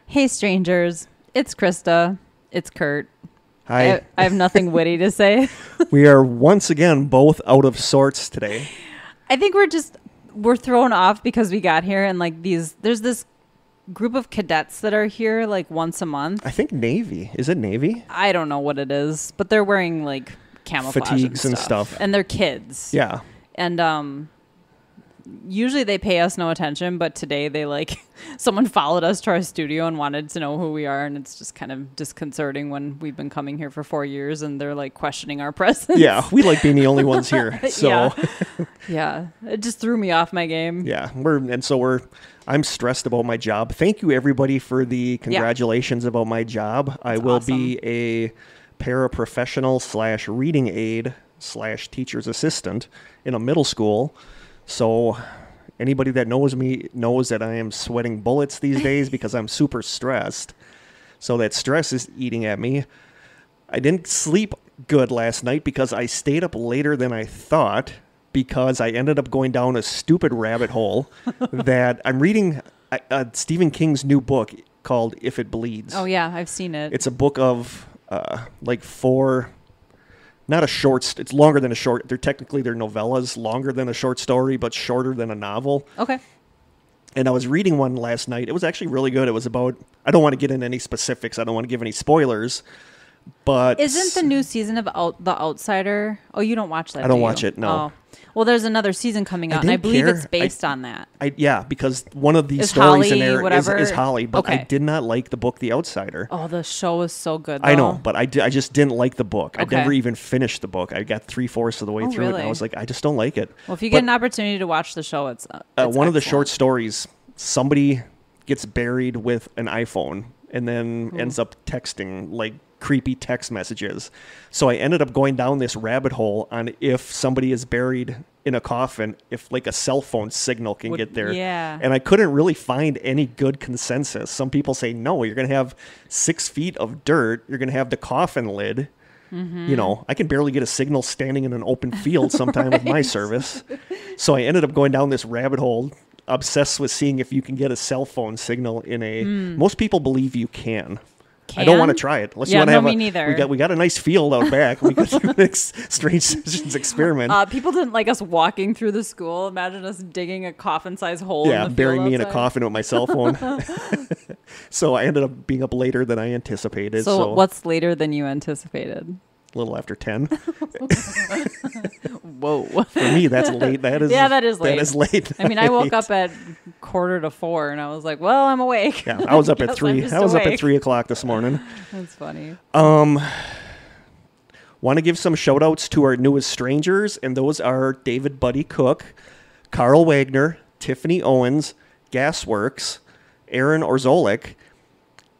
Hey, strangers. It's Krista. It's Kurt. Hi. I have nothing witty to say. We are once again both out of sorts today. I think we're thrown off because we got here and there's this group of cadets that are here like once a month. I think Navy. Is it Navy? I don't know what it is, but they're wearing like camouflage fatigues and and stuff. And they're kids. Yeah. And usually they pay us no attention, but today someone followed us to our studio and wanted to know who we are, and it's just kind of disconcerting when we've been coming here for 4 years and they're like questioning our presence. Yeah, we like being the only ones here. So yeah, it just threw me off my game. Yeah, I'm stressed about my job. Thank you everybody for the congratulations about my job. That's I will awesome. be a paraprofessional / reading aide / teacher's assistant in a middle school. So anybody that knows me knows that I am sweating bullets these days because I'm super stressed. So that stress is eating at me. I didn't sleep good last night because I stayed up later than I thought because I ended up going down a stupid rabbit hole that I'm reading Stephen King's new book called If It Bleeds. Oh, yeah, I've seen it. It's a book of four... Not a short... It's longer than a short... They're novellas, longer than a short story, but shorter than a novel. Okay. And I was reading one last night. It was actually really good. It was about... I don't want to get into any specifics. I don't want to give any spoilers, but... Isn't the new season of The Outsider... Oh, you don't watch that, I don't do watch you? it, no. Oh. Well, there's another season coming out, and I believe it's based on that. Yeah, because one of these Is stories Holly, in there whatever? is Holly, but Okay. I did not like the book The Outsider. Oh, the show is so good, though. I know, but I just didn't like the book. I Okay. never even finished the book. I got 3/4 of the way through it, and I really? was like, I just don't like it. Well, if you get an opportunity to watch the show, it's one of the excellent. short stories, somebody gets buried with an iPhone and then ends up texting like creepy text messages. So I ended up going down this rabbit hole on if somebody is buried in a coffin, if like a cell phone signal can get there. Yeah. And I couldn't really find any good consensus. Some people say, no, you're going to have 6 feet of dirt. You're going to have the coffin lid. Mm-hmm. You know, I can barely get a signal standing in an open field sometime with my service. So I ended up going down this rabbit hole, obsessed with seeing if you can get a cell phone signal in a... Most people believe you can. I don't want to try it. Unless you want to have me neither. We got a nice field out back. We could do an Strange Decisions experiment. People didn't like us walking through the school. Imagine us digging a coffin-sized hole. Yeah, in the burying field me in a outside. coffin with my cell phone. So I ended up being up later than I anticipated. So what's later than you anticipated? A little after 10. Whoa. For me, that's late. That is Yeah, that is late. That is late. I mean, I woke up at 3:45, and I was like, well, I'm awake. Yeah, I was up at Guess 3. I'm just I was up awake. at 3 o'clock this morning. That's funny. Want to give some shout outs to our newest strangers, and those are David Buddy Cook, Carl Wagner, Tiffany Owens, Gasworks, Aaron Orzolik,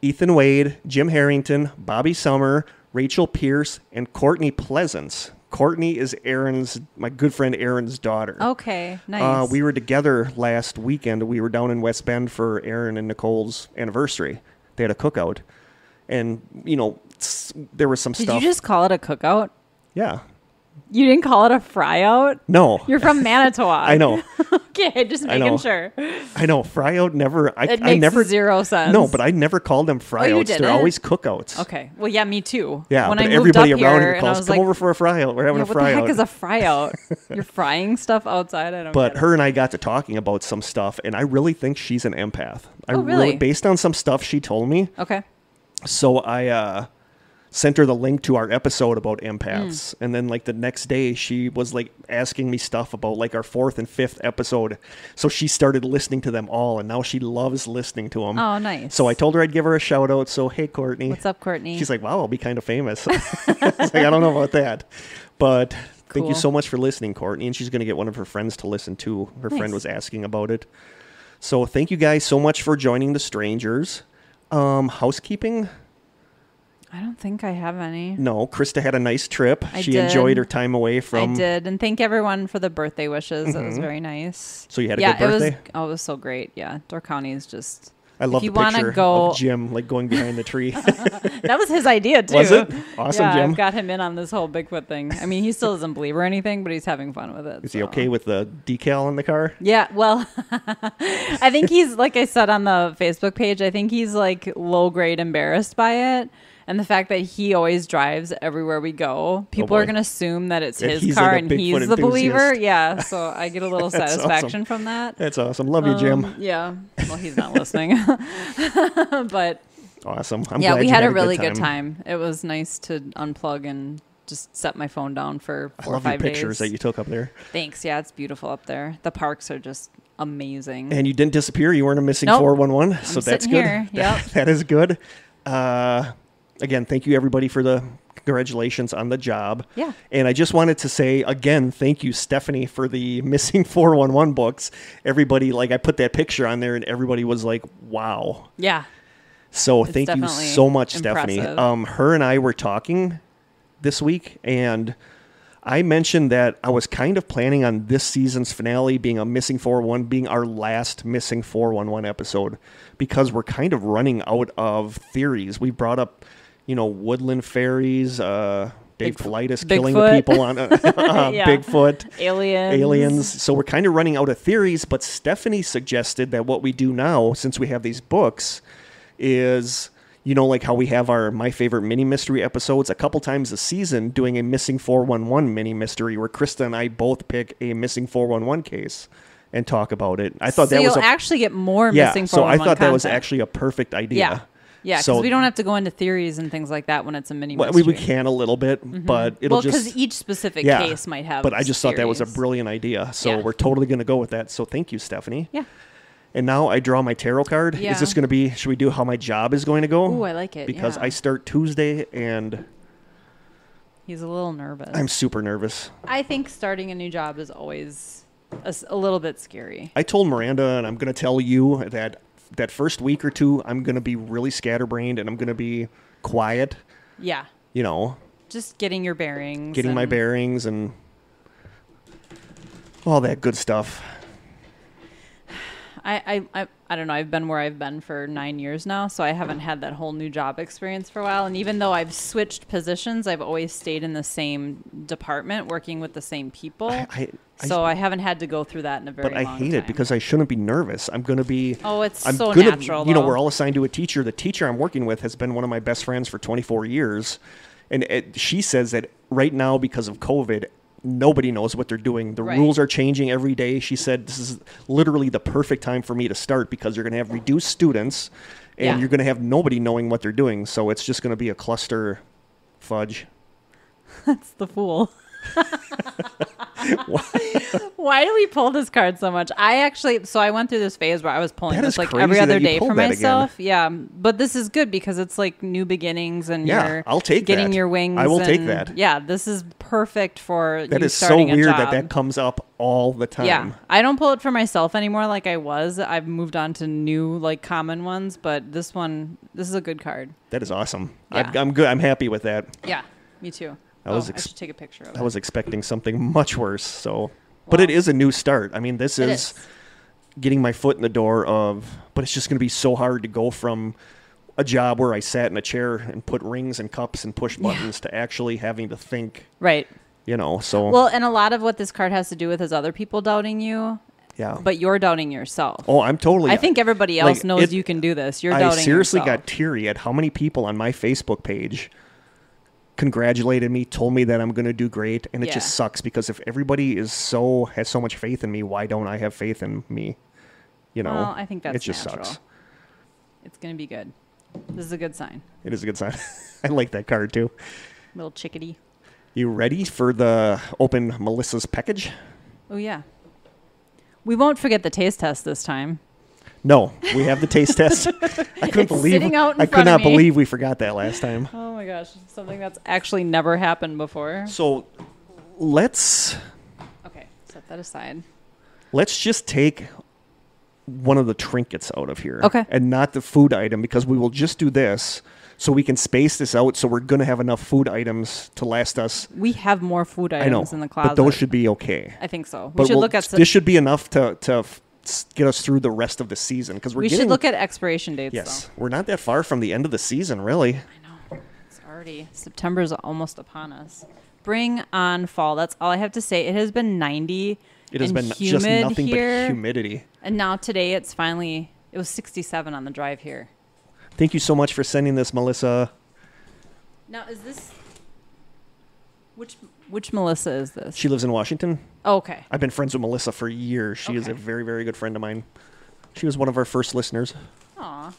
Ethan Wade, Jim Harrington, Bobby Summer, Rachel Pierce, and Courtney Pleasance. Courtney is my good friend Aaron's daughter. Okay, nice. We were together last weekend. We were down in West Bend for Aaron and Nicole's anniversary. They had a cookout. And, there was some Did stuff. you just call it a cookout? Yeah. You didn't call it a fry-out? No. You're from Manitowoc. I know. Okay, just I know. making sure. I know. Fry out never. It I makes never. zero sense. No, but I never called them fry outs. They're didn't? always cookouts. Okay. Well, yeah, me too. Yeah, when but I moved everybody up around here, here and I calls, was come like, over for a fry out. We're having a what fry the heck out. is a fry-out? You're frying stuff outside? I don't But get her and I got to talking about some stuff, and I really think she's an empath. Oh, really? Based on some stuff she told me. it. Okay. So I sent her the link to our episode about empaths. And then like the next day she was like asking me stuff about like our 4th and 5th episode. So she started listening to them all, and now she loves listening to them. Oh, nice. So I told her I'd give her a shout out. So, hey, Courtney. What's up, Courtney? She's like, wow, I'll be kind of famous. I was like, I don't know about that. But thank you Cool. so much for listening, Courtney. And she's going to get one of her friends to listen too. Her friend was asking about it. So thank you guys so much for joining the strangers. Housekeeping? I don't think I have any. No, Krista had a nice trip. She did. enjoyed her time away from... I did, and thank everyone for the birthday wishes. It was very nice. So you had a good birthday? It was so great. Yeah, Door County is just I love the picture of Jim like going behind the tree. That was his idea too. Was it? Awesome, yeah, Jim. I've got him in on this whole Bigfoot thing. I mean, he still doesn't believe or anything, but he's having fun with it. Is he okay with the decal in the car? Yeah, well, I think he's, like I said on the Facebook page, I think he's like low grade embarrassed by it. And the fact that he always drives everywhere we go, people are going to assume that it's his car and he's the believer. Yeah, so I get a little satisfaction from that. That's awesome. Love you, Jim. Yeah, well, he's not listening. But awesome. I'm yeah, glad we you had a good really good time. It was nice to unplug and just set my phone down for 4 or 5 days. I love your pictures that you took up there. Thanks. Yeah, it's beautiful up there. The parks are just amazing. And you didn't disappear. You weren't a missing 411. So that's good. Here. Yep. That is good. Again, thank you, everybody, for the congratulations on the job. Yeah. And I just wanted to say, again, thank you, Stephanie, for the missing 411 books. Everybody, like, I put that picture on there, and everybody was like, wow. Yeah. So thank you so much, Stephanie. Her and I were talking this week, and I mentioned that I was kind of planning on this season's finale being a missing 411, being our last missing 411 episode, because we're kind of running out of theories. We brought up, woodland fairies, Dave Politis killing the people on Bigfoot, aliens. So we're kind of running out of theories, but Stephanie suggested that what we do now, since we have these books, is, like how we have our My Favorite Mini Mystery episodes a couple times a season, doing a missing 411 mini mystery where Krista and I both pick a missing 411 case and talk about it. I thought that was you'll actually get more missing 411 so I thought content. That was actually a perfect idea. Yeah, because we don't have to go into theories and things like that when it's a mini mystery. We can a little bit, but it'll just... because each specific case might have but I just theories. thought that was a brilliant idea, so we're totally going to go with that. So thank you, Stephanie. Yeah. And now I draw my tarot card. Yeah. Is this going to be... Should we do how my job is going to go? Ooh, I like it, because I start Tuesday, and... He's a little nervous. I'm super nervous. I think starting a new job is always a little bit scary. I told Miranda, and I'm going to tell you, that first week or two, I'm going to be really scatterbrained, and I'm going to be quiet. Yeah. Just getting your bearings. Getting my bearings and all that good stuff. I don't know. I've been where I've been for 9 years now, so I haven't had that whole new job experience for a while. And even though I've switched positions, I've always stayed in the same department, working with the same people. So I haven't had to go through that in a very long time. But I hate it because I shouldn't be nervous. I'm going to be... Oh, it's so natural, though. We're all assigned to a teacher. The teacher I'm working with has been one of my best friends for 24 years. And she says that right now, because of COVID, nobody knows what they're doing. The rules are changing every day. She said this is literally the perfect time for me to start because you're going to have reduced students and you're going to have nobody knowing what they're doing. So it's just going to be a cluster fudge. That's the fool. Why do we pull this card so much? I went through this phase where I was pulling this like every other day for myself. Yeah, but this is good because it's like new beginnings and I'll take getting your wings. I will take that. Yeah, this is perfect for that you is starting so weird a job. that comes up all the time. Yeah, I don't pull it for myself anymore like I was. I've moved on to new like common ones, but this is a good card. That is awesome. Yeah. I'm good. I'm happy with that. Yeah, me too. I should take a picture of it. I was expecting something much worse. But it is a new start. I mean, this is getting my foot in the door but it's just going to be so hard to go from a job where I sat in a chair and put rings and cups and push buttons to actually having to think. Right. So. Well, and a lot of what this card has to do with is other people doubting you. Yeah. But you're doubting yourself. Oh, I'm totally. I think everybody else knows you can do this. You're doubting yourself. I seriously got teary at how many people on my Facebook page congratulated me, told me that I'm going to do great, and it just sucks because if everybody has so much faith in me, why don't I have faith in me? Well, I think that's it just natural. Sucks. It's going to be good. This is a good sign. It is a good sign. I like that card too. Little chickadee. You ready for the open Melissa's package? Oh yeah. We won't forget the taste test this time. No, we have the tast test. I could not believe we forgot that last time. Oh my gosh, something that's actually never happened before. So let's set that aside. Let's just take one of the trinkets out of here. Okay. And not the food item because we will just do this so we can space this out so we're going to have enough food items to last us. We have more food items in the closet. But those should be okay. I think so. We should look at this should be enough to get us through the rest of the season. Because we should look at expiration dates. Yes, we're not that far from the end of the season, really. I know. It's already September's almost upon us. Bring on fall. That's all I have to say. It has been 90. It has been just nothing but humidity. And now today it was 67 on the drive here. Thank you so much for sending this, Melissa. Now, is this... Which Melissa is this? She lives in Washington. Oh, okay. I've been friends with Melissa for years. She is a very, very good friend of mine. She was one of our first listeners. Aw.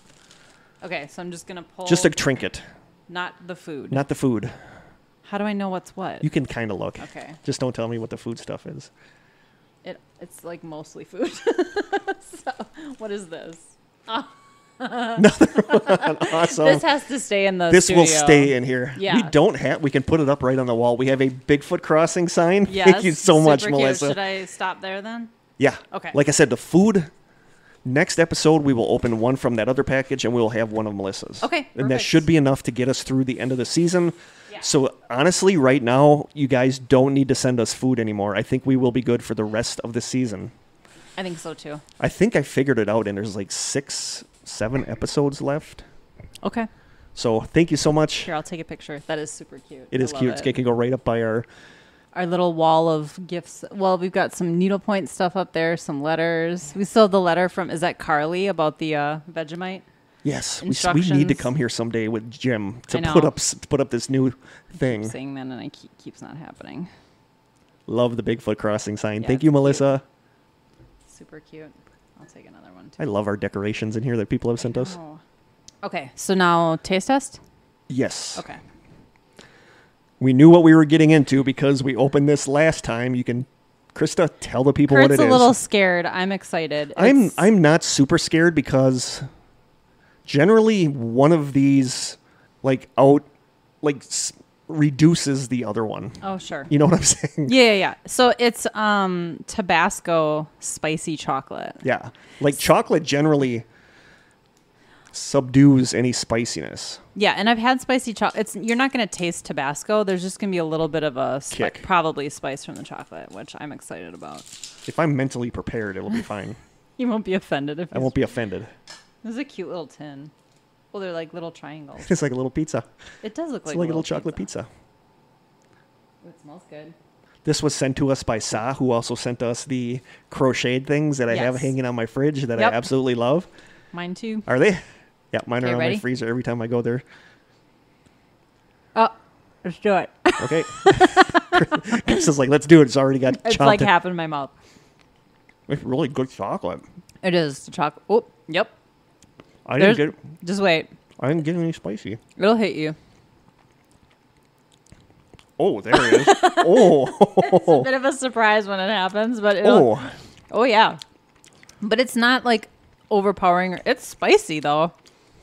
Okay, so I'm just going to pull... Just a trinket. Not the food. Not the food. How do I know what's what? You can kind of look. Okay. Just don't tell me what the food stuff is. It's like mostly food. So, what is this? Oh. Another one. Awesome. This has to stay in the This studio. will stay in here. Yeah. We can put it up right on the wall. We have a Bigfoot crossing sign. Yes. Thank you so much, Super Melissa. cute. Should I stop there then? Yeah. Okay. Like I said, the food, next episode, we will open one from that other package and we will have one of Melissa's. Okay. And that perfect. should be enough to get us through the end of the season. Yeah. So honestly, right now, you guys don't need to send us food anymore. I think we will be good for the rest of the season. I think so too. I think I figured it out, and there's like 6-7 episodes left. Okay. So thank you so much. Here, I'll take a picture. That is super cute. It is cute. It can go right up by our little wall of gifts. Well, we've got some needlepoint stuff up there, some letters. We still have the letter from, is that Carly about the Vegemite? Yes, we need to come here someday with Jim to put up this new thing. I keep saying that, and it keeps not happening. Love the Bigfoot crossing sign. Yeah, Thank you, Melissa. Cute. Super cute. I'll take another one too. I love our decorations in here that people have sent us. Okay, so now taste test? Yes. Okay. We knew what we were getting into because we opened this last time. You can, Krista, tell the people what it is. Kurt's a little scared. I'm excited. I'm not super scared because generally one of these reduces the other one. Oh, sure. You know what I'm saying? Yeah. So it's Tabasco spicy chocolate. Yeah. Like chocolate generally subdues any spiciness. Yeah, and I've had spicy chocolate. You're not going to taste Tabasco. There's just going to be a little bit of a kick. Probably spice from the chocolate, which I'm excited about. If I'm mentally prepared, it'll be fine. You won't be offended. I won't be offended. This is a cute little tin. Well, they're like little triangles. It's like a little pizza. It does look like a little chocolate pizza. Ooh, it smells good. This was sent to us by Sa, who also sent us the crocheted things that I have hanging on my fridge that I absolutely love. Mine too. Are they? Yeah, mine are on ready? my freezer every time I go there. Oh, let's do it. Okay. Chris is like, let's do it. It's already got It's chopped like half in my mouth. It's really good chocolate. It is the chocolate. Oh, yep. I didn't Just wait. get any spicy. It'll hit you. Oh, there it is. Oh. It's a bit of a surprise when it happens, but oh yeah. But it's not like overpowering. It's spicy though.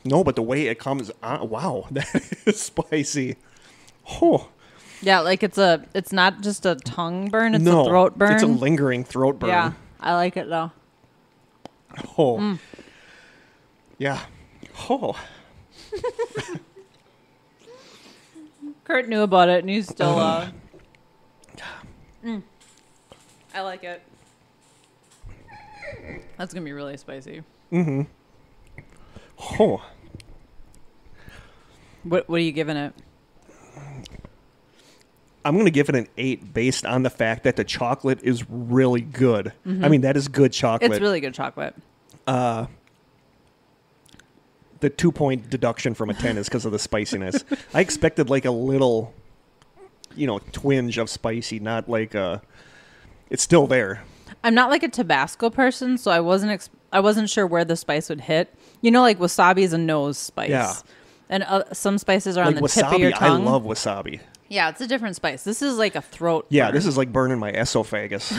No, but the way it comes on, wow, that is spicy. Oh. Yeah, like it's not just a tongue burn, it's a throat burn. It's a lingering throat burn. Yeah, I like it though. Oh. Yeah. Oh. Kurt knew about it and he's still I like it. That's gonna be really spicy. Mm-hmm. Oh. What are you giving it? I'm going to give it an 8 based on the fact that the chocolate is really good. Mm-hmm. I mean, that is good chocolate. It's really good chocolate. The 2-point deduction from a 10 is because of the spiciness. I expected like a little, twinge of spicy, not like it's still there. I'm not like a Tabasco person, so I wasn't sure where the spice would hit. Like wasabi is a nose spice. Yeah. And some spices are on the wasabi, tip of your tongue. I love wasabi. Yeah, it's a different spice. This is like a throat Yeah, burn. this is like burning my esophagus.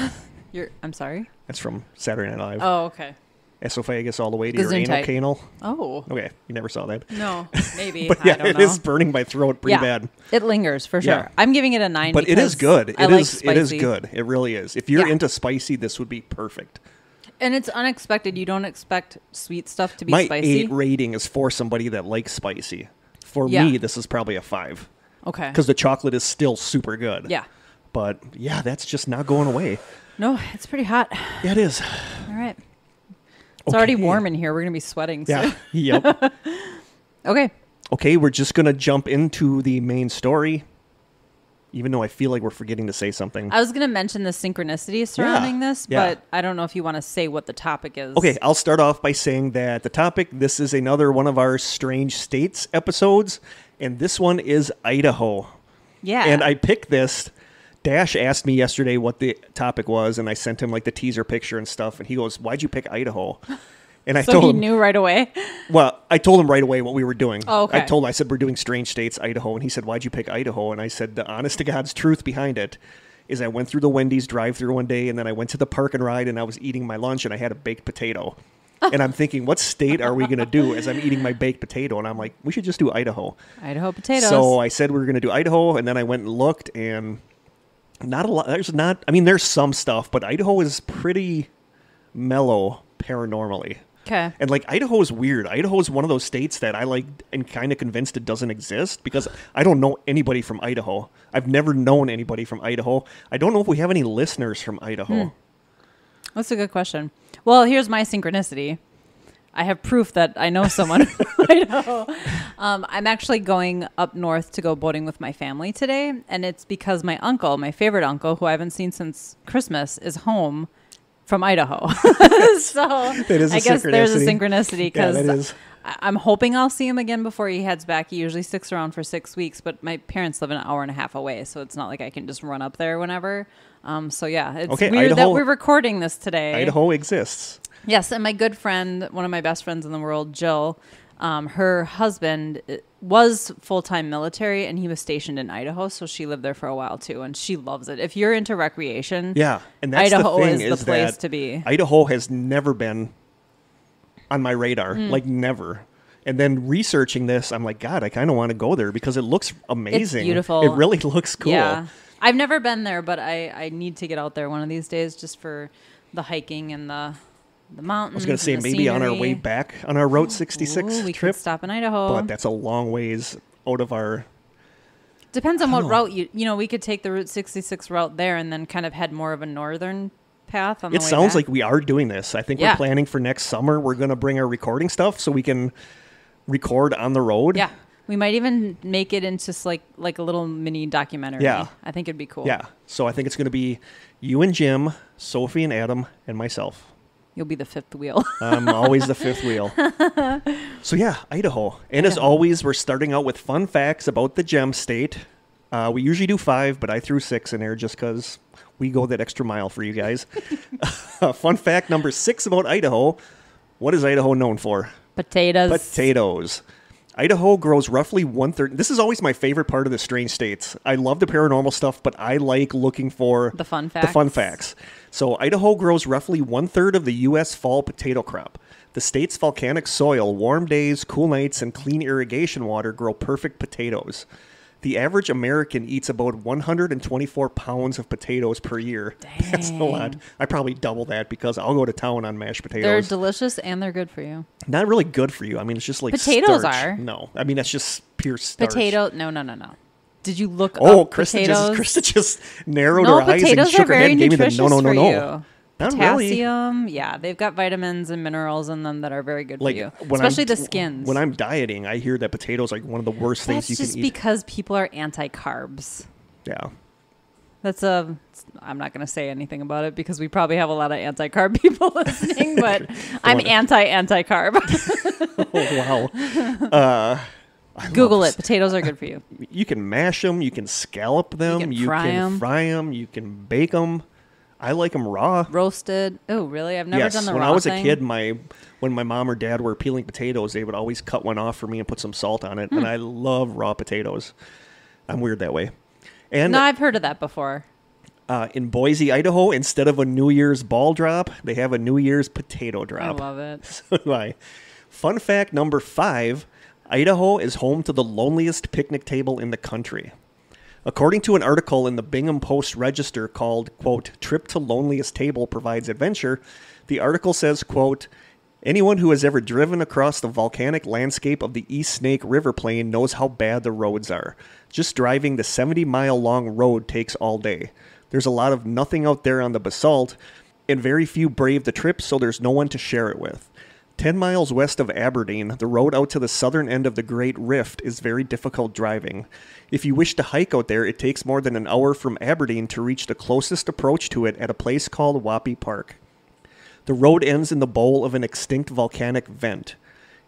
I'm sorry? That's from Saturday Night Live. Oh, okay. Esophagus all the way to your anal canal. Oh. Okay, you never saw that. No, maybe. But yeah, it is burning my throat pretty bad. It lingers for sure. Yeah. I'm giving it a 9 but it is good. It is good. It really is. If you're into spicy, this would be perfect. And it's unexpected. You don't expect sweet stuff to be my spicy. 8 rating is for somebody that likes spicy. For me, this is probably a 5. Okay. Because the chocolate is still super good. Yeah. But yeah, that's just not going away. No, it's pretty hot. Yeah, it is. All right. It's already warm in here. We're going to be sweating. So. Yeah. Yep. Okay. Okay, we're just going to jump into the main story, even though I feel like we're forgetting to say something. I was going to mention the synchronicity surrounding this, but I don't know if you want to say what the topic is. Okay, I'll start off by saying that the topic, this is another one of our Strange States episodes, and this one is Idaho. Yeah. And I picked this. Dash asked me yesterday what the topic was, and I sent him like the teaser picture and stuff, and he goes, "Why'd you pick Idaho?" And I so told he him, knew right away? Well, I told him right away what we were doing. Oh, okay. I said, we're doing Strange States, Idaho. And he said, "Why'd you pick Idaho?" And I said, the honest to God's truth behind it is I went through the Wendy's drive-thru one day, and then I went to the park and ride, and I was eating my lunch, and I had a baked potato. And I'm thinking, what state are we going to do as I'm eating my baked potato? And I'm like, we should just do Idaho. Idaho potatoes. So I said we were going to do Idaho, and then I went and looked, and not a lot. There's some stuff, but Idaho is pretty mellow paranormally. Okay. And like Idaho is weird. Idaho is one of those states that I like and kind of convinced it doesn't exist because I don't know anybody from Idaho. I've never known anybody from Idaho. I don't know if we have any listeners from Idaho. That's a good question. Well, here's my synchronicity. I have proof that I know someone from Idaho. I'm actually going up north to go boating with my family today, and it's because my uncle, my favorite uncle, who I haven't seen since Christmas, is home from Idaho. So I guess there's a synchronicity because I'm hoping I'll see him again before he heads back. He usually sticks around for 6 weeks, but my parents live an hour and a half away, so it's not like I can just run up there whenever. So yeah, it's weird Idaho, that we're recording this today. Idaho exists. Yes, and my good friend, one of my best friends in the world, Jill, her husband was full-time military, and he was stationed in Idaho, so she lived there for a while too, and she loves it. If you're into recreation, and that's Idaho the thing, is the place to be. Idaho has never been on my radar, like never. And then researching this, I'm like, God, I kind of want to go there because it looks amazing. It's beautiful. It really looks cool. Yeah. I've never been there, but I need to get out there one of these days just for the hiking and the mountains. I was going to say maybe on our way back on our Route 66 we trip. could stop in Idaho. But that's a long ways out of our... Depends on what route we could take the Route 66 route there and then kind of head more of a northern path on the way back. It sounds like we are doing this. I think we're planning for next summer. We're going to bring our recording stuff so we can record on the road. Yeah. We might even make it into just like a little mini documentary. Yeah. I think it'd be cool. Yeah. So I think it's going to be you and Jim, Sophie and Adam, and myself. You'll be the fifth wheel. I'm always the fifth wheel. So yeah, Idaho. And as always, we're starting out with fun facts about the gem state. We usually do 5, but I threw 6 in there just because we go that extra mile for you guys. Fun fact number 6 about Idaho. What is Idaho known for? Potatoes. Idaho grows roughly 1/3. This is always my favorite part of the strange states. I love the paranormal stuff, but I like looking for the fun facts. So Idaho grows roughly 1/3 of the U.S. fall potato crop. The state's volcanic soil, warm days, cool nights, and clean irrigation water grow perfect potatoes. The average American eats about 124 pounds of potatoes per year. Dang. That's a lot. I probably double that because I'll go to town on mashed potatoes. They're delicious and they're good for you. Not really good for you. I mean, it's just like potatoes starch. are. No, I mean that's just pure starch. No. Did you look up Krista just narrowed her eyes and shook her head and gave me the no. Not potassium, really. Yeah, they've got vitamins and minerals in them that are very good for you, when especially the skins. When I'm dieting, I hear that potatoes are one of the worst things you can eat. That's just because people are anti-carbs. Yeah. I'm not going to say anything about it because we probably have a lot of anti-carb people listening, but I'm anti-carb. Oh, wow. Google it. Potatoes are good for you. You can mash them. You can scallop them. You can fry them. You can bake them. I like them raw. Roasted. Oh, really? I've never done the raw thing. When I was a kid, when my mom or dad were peeling potatoes, they would always cut one off for me and put some salt on it. And I love raw potatoes. I'm weird that way. And no, I've heard of that before. In Boise, Idaho, instead of a New Year's ball drop, they have a New Year's potato drop. I love it. So do I. Fun fact number 5, Idaho is home to the loneliest picnic table in the country. According to an article in the Bingham Post Register called, quote, "Trip to Loneliest Table Provides Adventure," the article says, quote, "Anyone who has ever driven across the volcanic landscape of the East Snake River Plain knows how bad the roads are. Just driving the 70-mile-long road takes all day. There's a lot of nothing out there on the basalt, and very few brave the trip, so there's no one to share it with. 10 miles west of Aberdeen, the road out to the southern end of the Great Rift is very difficult driving. If you wish to hike out there, it takes more than an hour from Aberdeen to reach the closest approach to it at a place called Wappy Park. The road ends in the bowl of an extinct volcanic vent.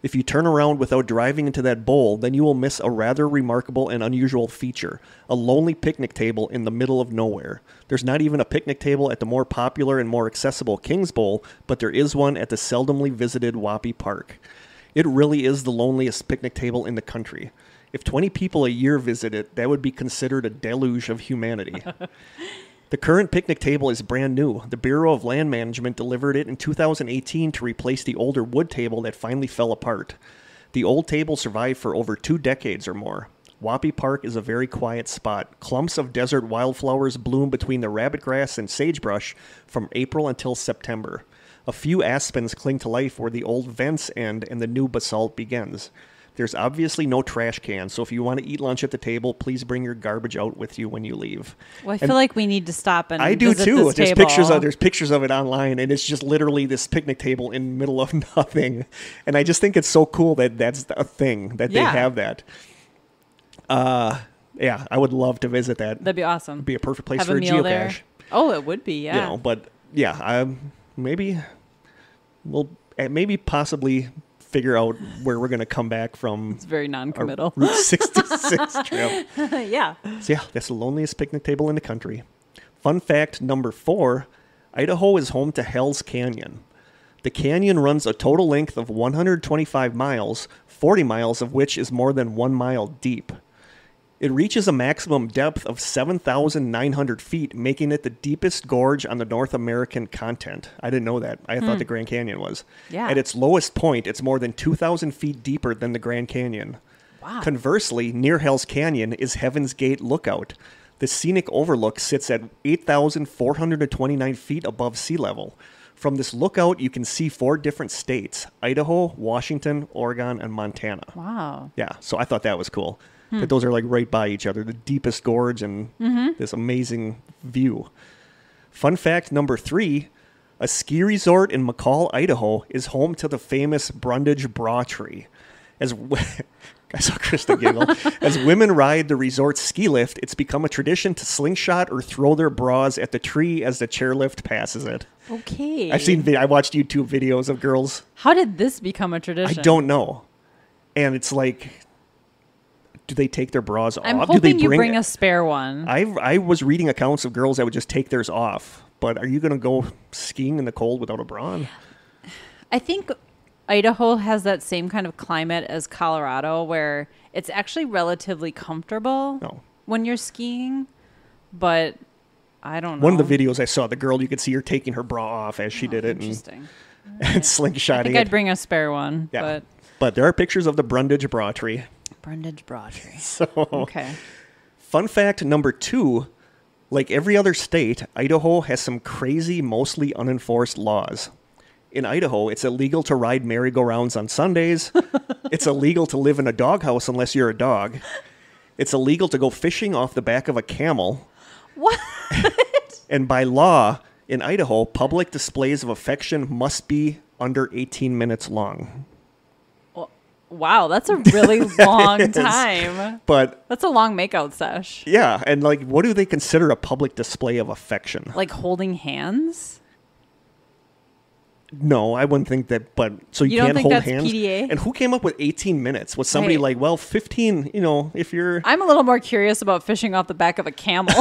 If you turn around without driving into that bowl, then you will miss a rather remarkable and unusual feature, a lonely picnic table in the middle of nowhere. There's not even a picnic table at the more popular and more accessible Kings Bowl, but there is one at the seldomly visited Wappy Park. It really is the loneliest picnic table in the country. If 20 people a year visit it, that would be considered a deluge of humanity. The current picnic table is brand new. The Bureau of Land Management delivered it in 2018 to replace the older wood table that finally fell apart. The old table survived for over 2 decades or more. Wappy Park is a very quiet spot. Clumps of desert wildflowers bloom between the rabbitgrass and sagebrush from April until September. A few aspens cling to life where the old vents end and the new basalt begins. There's obviously no trash can, so if you want to eat lunch at the table, please bring your garbage out with you when you leave. Well, I feel like we need to stop and I do visit too. this There's table. pictures of it online, and it's just literally this picnic table in the middle of nothing. And I just think it's so cool that that's a thing, that they have that. Yeah, I would love to visit that. That'd be awesome. It'd be a perfect place Have for a meal geocache. there. Oh, it would be, yeah. You know, but yeah, maybe we'll possibly figure out where we're going to come back from. It's very non-committal. Route 66 trip. Yeah. So yeah, that's the loneliest picnic table in the country. Fun fact number 4, Idaho is home to Hell's Canyon. The canyon runs a total length of 125 miles, 40 miles of which is more than 1 mile deep. It reaches a maximum depth of 7,900 feet, making it the deepest gorge on the North American continent. I didn't know that. I thought the Grand Canyon was. Yeah. At its lowest point, it's more than 2,000 feet deeper than the Grand Canyon. Wow. Conversely, near Hell's Canyon is Heaven's Gate Lookout. The scenic overlook sits at 8,429 feet above sea level. From this lookout, you can see 4 different states: Idaho, Washington, Oregon, and Montana. Wow. Yeah, so I thought that was cool. That those are like right by each other, the deepest gorge and this amazing view. Fun fact number 3, a ski resort in McCall, Idaho is home to the famous Brundage Bra Tree. As I saw Krista giggle. As women ride the resort's ski lift, it's become a tradition to slingshot or throw their bras at the tree as the chairlift passes it. Okay. I watched YouTube videos of girls. How did this become a tradition? I don't know. And it's like, do they take their bras off? I'm Do hoping they you bring a spare one. I was reading accounts of girls that would just take theirs off. But are you going to go skiing in the cold without a bra on? I think Idaho has that same kind of climate as Colorado, where it's actually relatively comfortable when you're skiing. But I don't know. One of the videos I saw, the girl, you could see her taking her bra off as she did it. Interesting. And slingshotting I think I'd bring a spare one. Yeah. But there are pictures of the Brundage Bra Tree. Brundage Bra Tree. So, okay. Fun fact number 2, like every other state, Idaho has some crazy, mostly unenforced laws. In Idaho, it's illegal to ride merry-go-rounds on Sundays. It's illegal to live in a doghouse unless you're a dog. It's illegal to go fishing off the back of a camel. What? And by law, in Idaho, public displays of affection must be under 18 minutes long. Wow, that's a really long time. But that's a long makeout sesh. Yeah, and like, what do they consider a public display of affection? Like holding hands? No, I wouldn't think that. But so you can't don't think hold that's hands. PDA? And who came up with 18 minutes? Was somebody like, well, 15? You know, if you're. I'm a little more curious about fishing off the back of a camel.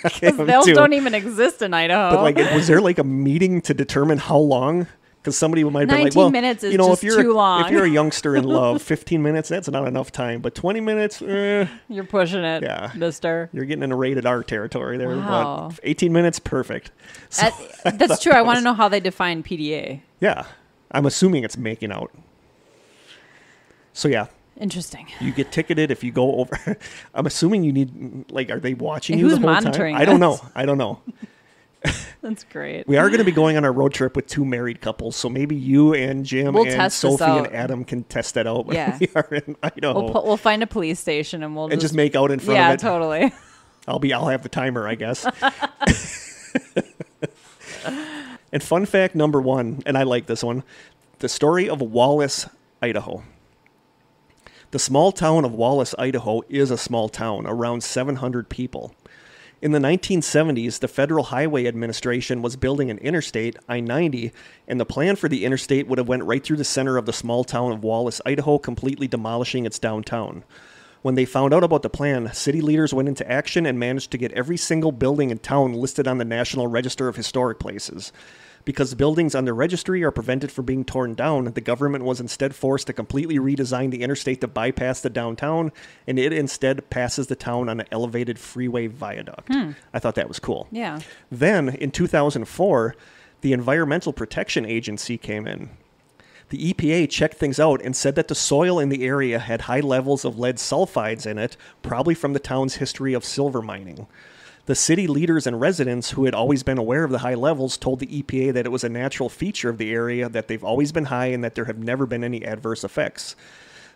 Okay, those don't even exist in Idaho. But like, was there like a meeting to determine how long? Because somebody might be like, 19 well, minutes is you know, just if you're too long. If you're a youngster in love, 15 minutes, that's not enough time. But 20 minutes, you're pushing it, mister. You're getting into rated R territory there. Wow. But 18 minutes, perfect. So that's true. I want to know how they define PDA. Yeah. I'm assuming it's making out. So yeah. Interesting. You get ticketed if you go over. I'm assuming you need, like, are they watching And you who's the whole monitoring time? I don't know. That's great. We are going to be going on our road trip with 2 married couples, so maybe you and Jim and Sophie and Adam can test that out when we are in Idaho. We'll find a police station and we'll just make out in front of it. Yeah, totally. I'll have the timer, I guess. And fun fact number 1, and I like this one, the story of Wallace, Idaho. The small town of Wallace, Idaho is a small town, around 700 people. In the 1970s, the Federal Highway Administration was building an interstate, I-90, and the plan for the interstate would have went right through the center of the small town of Wallace, Idaho, completely demolishing its downtown. When they found out about the plan, city leaders went into action and managed to get every single building in town listed on the National Register of Historic Places. Because buildings on the registry are prevented from being torn down, the government was instead forced to completely redesign the interstate to bypass the downtown, and it instead passes the town on an elevated freeway viaduct. I thought that was cool. Yeah. Then, in 2004, the Environmental Protection Agency came in. The EPA checked things out and said that the soil in the area had high levels of lead sulfides in it, probably from the town's history of silver mining. The city leaders and residents, who had always been aware of the high levels, told the EPA that it was a natural feature of the area, that they've always been high, and that there have never been any adverse effects.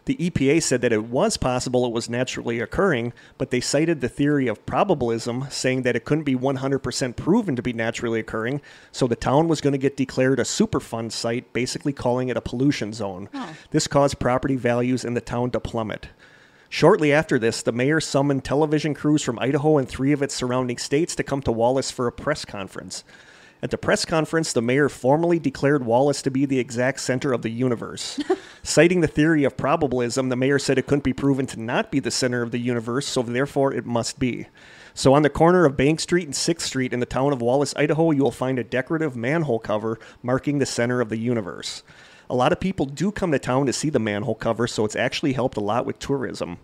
The EPA said that it was possible it was naturally occurring, but they cited the theory of probabilism, saying that it couldn't be 100% proven to be naturally occurring, so the town was going to get declared a Superfund site, basically calling it a pollution zone. This caused property values in the town to plummet. Shortly after this, the mayor summoned television crews from Idaho and 3 of its surrounding states to come to Wallace for a press conference. At the press conference, the mayor formally declared Wallace to be the exact center of the universe. Citing the theory of probabilism, the mayor said it couldn't be proven to not be the center of the universe, so therefore it must be. So on the corner of Bank Street and 6th Street in the town of Wallace, Idaho, you will find a decorative manhole cover marking the center of the universe. A lot of people do come to town to see the manhole cover, so it's actually helped a lot with tourism.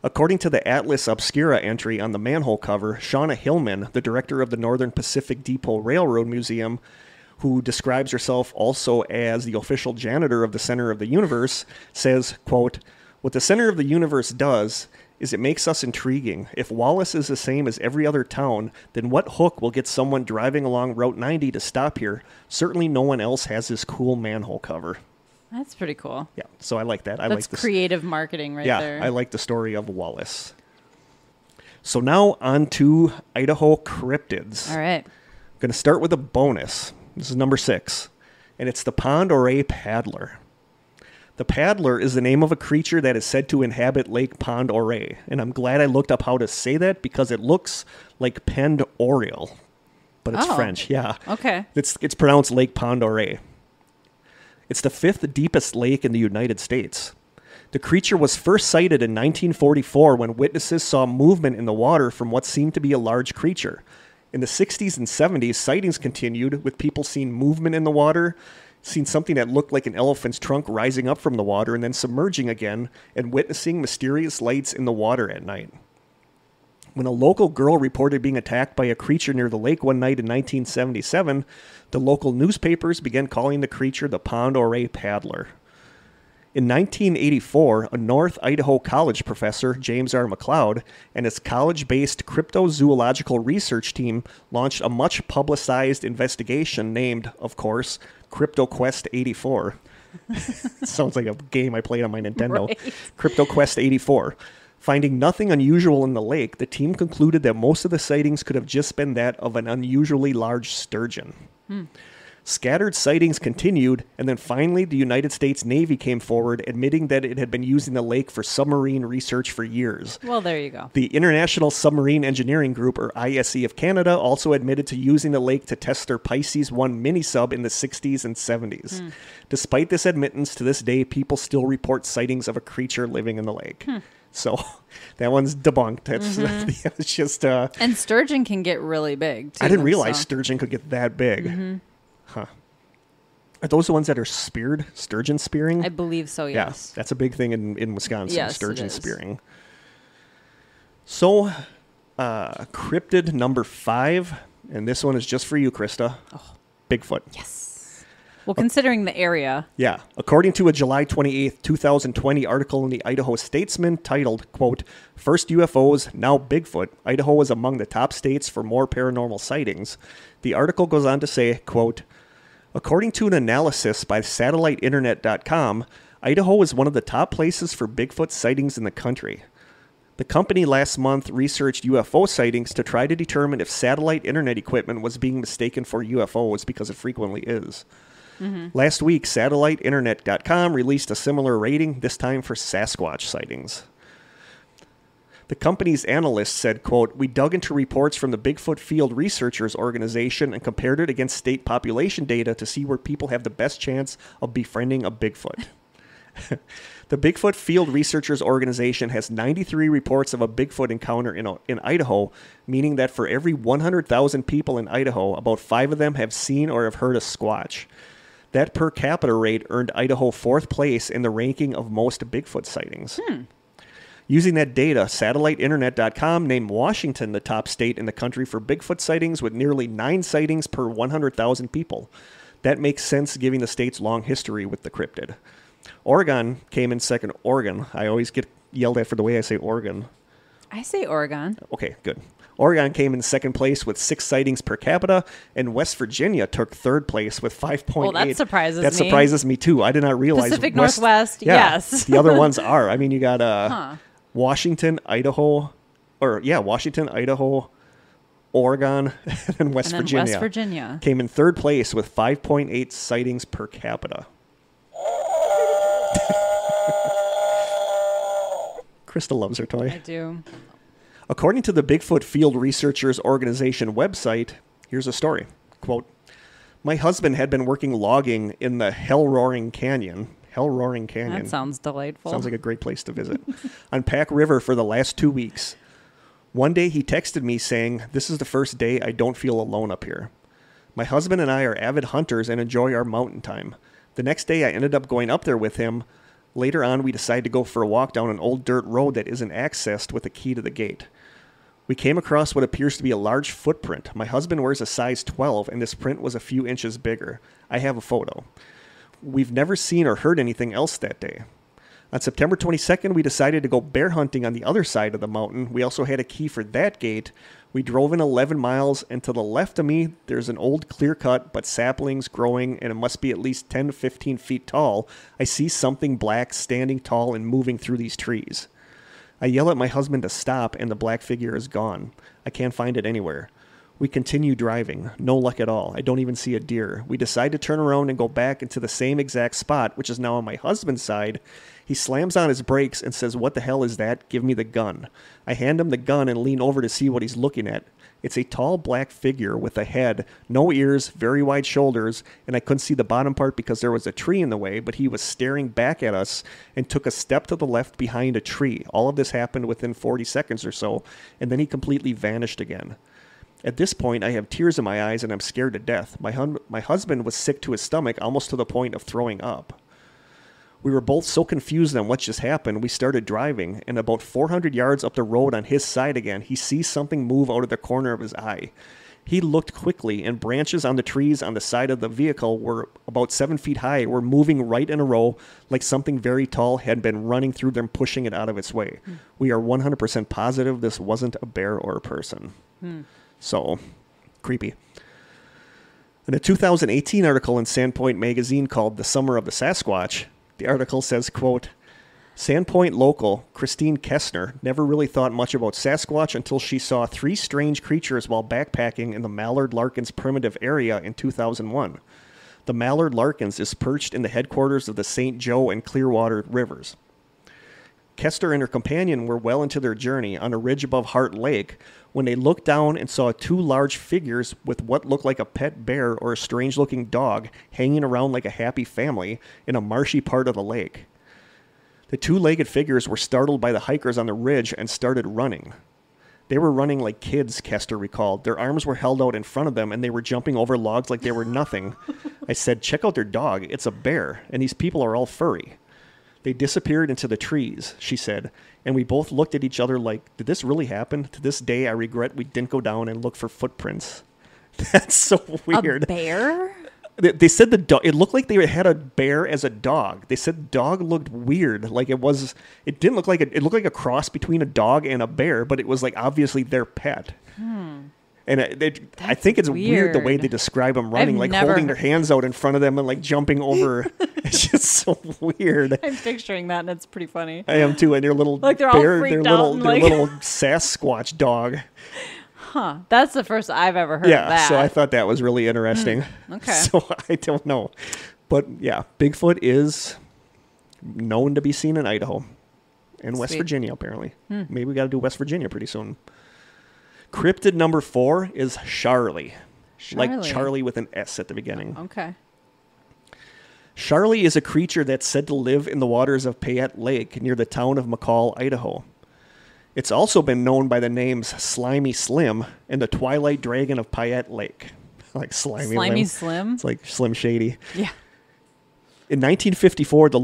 According to the Atlas Obscura entry on the manhole cover, Shauna Hillman, the director of the Northern Pacific Depot Railroad Museum, who describes herself also as the official janitor of the center of the universe, says, quote, "What the center of the universe does is it makes us intriguing. If Wallace is the same as every other town, then what hook will get someone driving along Route 90 to stop here? Certainly no one else has this cool manhole cover." That's pretty cool. Yeah, so I like that. That's creative marketing right there. Yeah, I like the story of Wallace. So now on to Idaho cryptids. All right. I'm going to start with a bonus. This is number 6, and it's the pond oray paddler. The paddler is the name of a creature that is said to inhabit Lake Pond Oray, and I'm glad I looked up how to say that because it looks like Pend Oriole, but it's French. Yeah. Okay. It's pronounced Lake Pond Oray. It's the 5th deepest lake in the United States. The creature was first sighted in 1944 when witnesses saw movement in the water from what seemed to be a large creature. In the 60s and 70s, sightings continued, with people seeing movement in the water, seen something that looked like an elephant's trunk rising up from the water and then submerging again, and witnessing mysterious lights in the water at night. When a local girl reported being attacked by a creature near the lake one night in 1977, the local newspapers began calling the creature the Pond Oray Paddler. In 1984, a North Idaho College professor, James R. McLeod, and his college-based cryptozoological research team launched a much-publicized investigation named, of course, CryptoQuest 84. Sounds like a game I played on my Nintendo. Right. CryptoQuest 84. Finding nothing unusual in the lake, the team concluded that most of the sightings could have just been that of an unusually large sturgeon. Scattered sightings continued, and then finally the United States Navy came forward, admitting that it had been using the lake for submarine research for years. Well, there you go. The International Submarine Engineering Group, or ISE of Canada, also admitted to using the lake to test their Pisces 1 mini-sub in the 60s and 70s. Despite this admittance, to this day, people still report sightings of a creature living in the lake. So that one's debunked. That's it's just... and sturgeon can get really big, too. I didn't realize sturgeon could get that big. Huh. Are those the ones that are speared? Sturgeon spearing? I believe so, yes. Yeah, that's a big thing in Wisconsin, yes, sturgeon spearing. So, cryptid number 5, and this one is just for you, Krista. Oh. Bigfoot. Yes. Well, considering the area. Yeah. According to a July 28th, 2020 article in the Idaho Statesman titled, quote, "First UFOs, now Bigfoot. Idaho is among the top states for more paranormal sightings." The article goes on to say, quote, "According to an analysis by satelliteinternet.com, Idaho is one of the top places for Bigfoot sightings in the country. The company last month researched UFO sightings to try to determine if satellite internet equipment was being mistaken for UFOs, because it frequently is. Last week, satelliteinternet.com released a similar rating, this time for Sasquatch sightings. The company's analyst said, quote, "We dug into reports from the Bigfoot Field Researchers Organization and compared it against state population data to see where people have the best chance of befriending a Bigfoot." The Bigfoot Field Researchers Organization has 93 reports of a Bigfoot encounter in Idaho, meaning that for every 100,000 people in Idaho, about 5 of them have seen or have heard a Squatch. That per capita rate earned Idaho 4th place in the ranking of most Bigfoot sightings. Using that data, satelliteinternet.com named Washington the top state in the country for Bigfoot sightings with nearly 9 sightings per 100,000 people. That makes sense given the state's long history with the cryptid. Oregon came in second. Oregon. I always get yelled at for the way I say Oregon. I say Oregon. Okay, good. Oregon came in second place with 6 sightings per capita, and West Virginia took third place with 5.8. Well, that surprises me. That surprises me, too. I did not realize Pacific Northwest, yeah, yes. The other ones are. I mean, you got Washington, Idaho, Oregon, and West Virginia. West Virginia came in third place with 5.8 sightings per capita. Krista loves her toy. I do. According to the Bigfoot Field Researchers Organization website, here's a story. Quote, "My husband had been working logging in the Hell-Roaring Canyon. That sounds delightful. Sounds like a great place to visit. On Pack River for the last 2 weeks. One day he texted me saying, 'This is the first day I don't feel alone up here. My husband and I are avid hunters and enjoy our mountain time. The next day I ended up going up there with him. Later on, we decided to go for a walk down an old dirt road that isn't accessed with a key to the gate. We came across what appears to be a large footprint. My husband wears a size 12, and this print was a few inches bigger. I have a photo. We've never seen or heard anything else that day. On September 22nd, we decided to go bear hunting on the other side of the mountain. We also had a key for that gate. We drove in 11 miles, and to the left of me, there's an old clear-cut, but saplings growing, and it must be at least 10 to 15 feet tall. I see something black standing tall and moving through these trees. I yell at my husband to stop, and the black figure is gone. I can't find it anywhere. We continue driving. No luck at all. I don't even see a deer. We decide to turn around and go back into the same exact spot, which is now on my husband's side. He slams on his brakes and says, 'What the hell is that? Give me the gun.' I hand him the gun and lean over to see what he's looking at. It's a tall black figure with a head, no ears, very wide shoulders, and I couldn't see the bottom part because there was a tree in the way, but he was staring back at us and took a step to the left behind a tree. All of this happened within 40 seconds or so, and then he completely vanished again. At this point, I have tears in my eyes and I'm scared to death. My husband was sick to his stomach, almost to the point of throwing up. We were both so confused on what just happened, we started driving, and about 400 yards up the road on his side again, he sees something move out of the corner of his eye. He looked quickly, and branches on the trees on the side of the vehicle were about 7 feet high, were moving right in a row like something very tall had been running through them, pushing it out of its way. We are 100% positive this wasn't a bear or a person. So, creepy. In a 2018 article in Sandpoint magazine called The Summer of the Sasquatch, the article says, quote, "Sandpoint local Christine Kessner never really thought much about Sasquatch until she saw 3 strange creatures while backpacking in the Mallard-Larkins primitive area in 2001. The Mallard-Larkins is perched in the headquarters of the St. Joe and Clearwater rivers. Kester and her companion were well into their journey on a ridge above Hart Lake when they looked down and saw 2 large figures with what looked like a pet bear or a strange-looking dog hanging around like a happy family in a marshy part of the lake. The 2-legged figures were startled by the hikers on the ridge and started running. They were running like kids," Kester recalled. "Their arms were held out in front of them, and they were jumping over logs like they were nothing. I said, 'Check out their dog. It's a bear, and these people are all furry.' They disappeared into the trees," she said, and we both looked at each other like, did this really happen? To this day, I regret we didn't go down and look for footprints." That's so weird. A bear? They said the dog, it looked like they had a bear as a dog. They said the dog looked weird. Like it didn't look like it looked like a cross between a dog and a bear, but it was like obviously their pet. And I think it's weird the way they describe them running, like holding their hands out in front of them and like jumping over. It's just so weird. I'm picturing that, and it's pretty funny. I am too. And their little like they're all bear, freaked their out little Sasquatch dog. Huh. That's the first I've ever heard of that. So I thought that was really interesting. Okay. So I don't know. But yeah, Bigfoot is known to be seen in Idaho and West Virginia, apparently. Maybe we got to do West Virginia pretty soon. Cryptid number 4 is Charlie. Like Charlie with an S at the beginning. Okay. Charlie is a creature that's said to live in the waters of Payette Lake near the town of McCall, Idaho. It's also been known by the names Slimy Slim and the Twilight Dragon of Payette Lake. Like Slimy Slim? It's like Slim Shady. Yeah. In 1954, the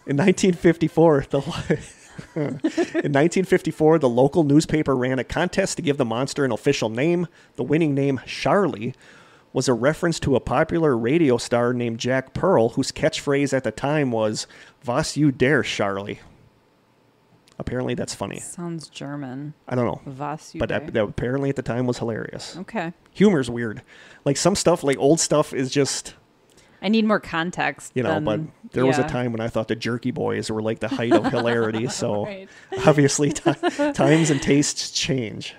In 1954, the local newspaper ran a contest to give the monster an official name. The winning name, Charlie, was a reference to a popular radio star named Jack Pearl, whose catchphrase at the time was, "Was you dare, Charlie?" Apparently that's funny. Sounds German. I don't know. Was you but dare. that apparently at the time was hilarious. Okay. Humor's weird. Like some stuff, like old stuff is just... I need more context. But there was a time when I thought the Jerky Boys were like the height of hilarity. So Right. obviously times and tastes change.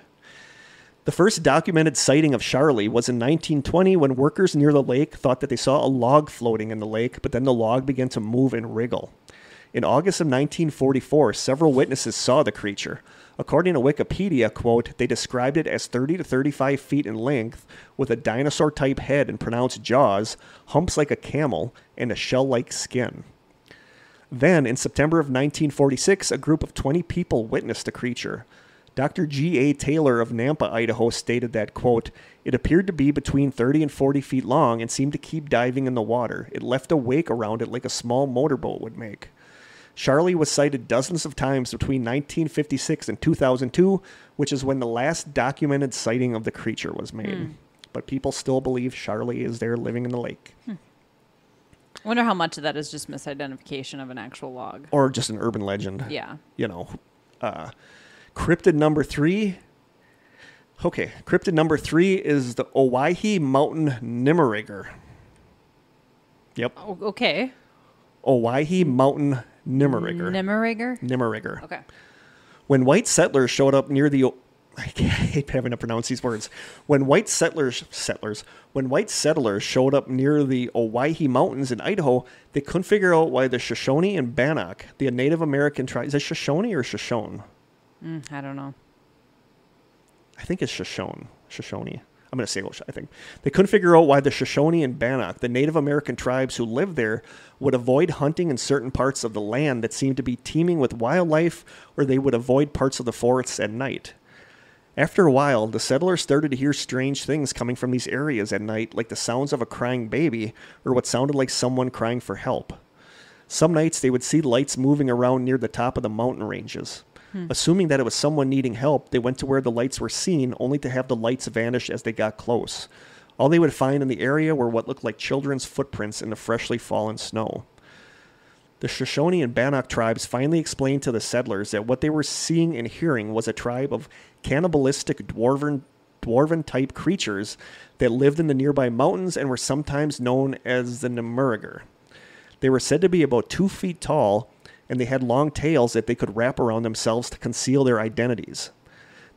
The first documented sighting of Charlie was in 1920 when workers near the lake thought that they saw a log floating in the lake, but then the log began to move and wriggle. In August of 1944, several witnesses saw the creature. According to Wikipedia, quote, they described it as 30 to 35 feet in length, with a dinosaur-type head and pronounced jaws, humps like a camel, and a shell-like skin. Then, in September of 1946, a group of 20 people witnessed the creature. Dr. G.A. Taylor of Nampa, Idaho, stated that, quote, it appeared to be between 30 and 40 feet long and seemed to keep diving in the water. It left a wake around it like a small motorboat would make. Charlie was sighted dozens of times between 1956 and 2002, which is when the last documented sighting of the creature was made. But people still believe Charlie is there living in the lake. I wonder how much of that is just misidentification of an actual log. Or just an urban legend. Yeah. Cryptid number 3. Okay, cryptid number 3 is the Owyhee Mountain Nimmerigger. Yep. Oh, okay. Owyhee Mountain Nimmerigger. Nimmerigger? Okay. When white settlers showed up near the... I hate having to pronounce these words. When white settlers showed up near the Owyhee Mountains in Idaho, they couldn't figure out why the Shoshone and Bannock, the Native American tribe... Is it Shoshone or Shoshone? I don't know. I think it's Shoshone. I'm going to say I think. They couldn't figure out why the Shoshone and Bannock, the Native American tribes who lived there, would avoid hunting in certain parts of the land that seemed to be teeming with wildlife, or they would avoid parts of the forests at night. After a while, the settlers started to hear strange things coming from these areas at night, like the sounds of a crying baby, or what sounded like someone crying for help. Some nights they would see lights moving around near the top of the mountain ranges. Assuming that it was someone needing help, they went to where the lights were seen, only to have the lights vanish as they got close. All they would find in the area were what looked like children's footprints in the freshly fallen snow. The Shoshone and Bannock tribes finally explained to the settlers that what they were seeing and hearing was a tribe of cannibalistic dwarven-type creatures that lived in the nearby mountains and were sometimes known as the Nimmerigger. They were said to be about 2 feet tall, and they had long tails that they could wrap around themselves to conceal their identities.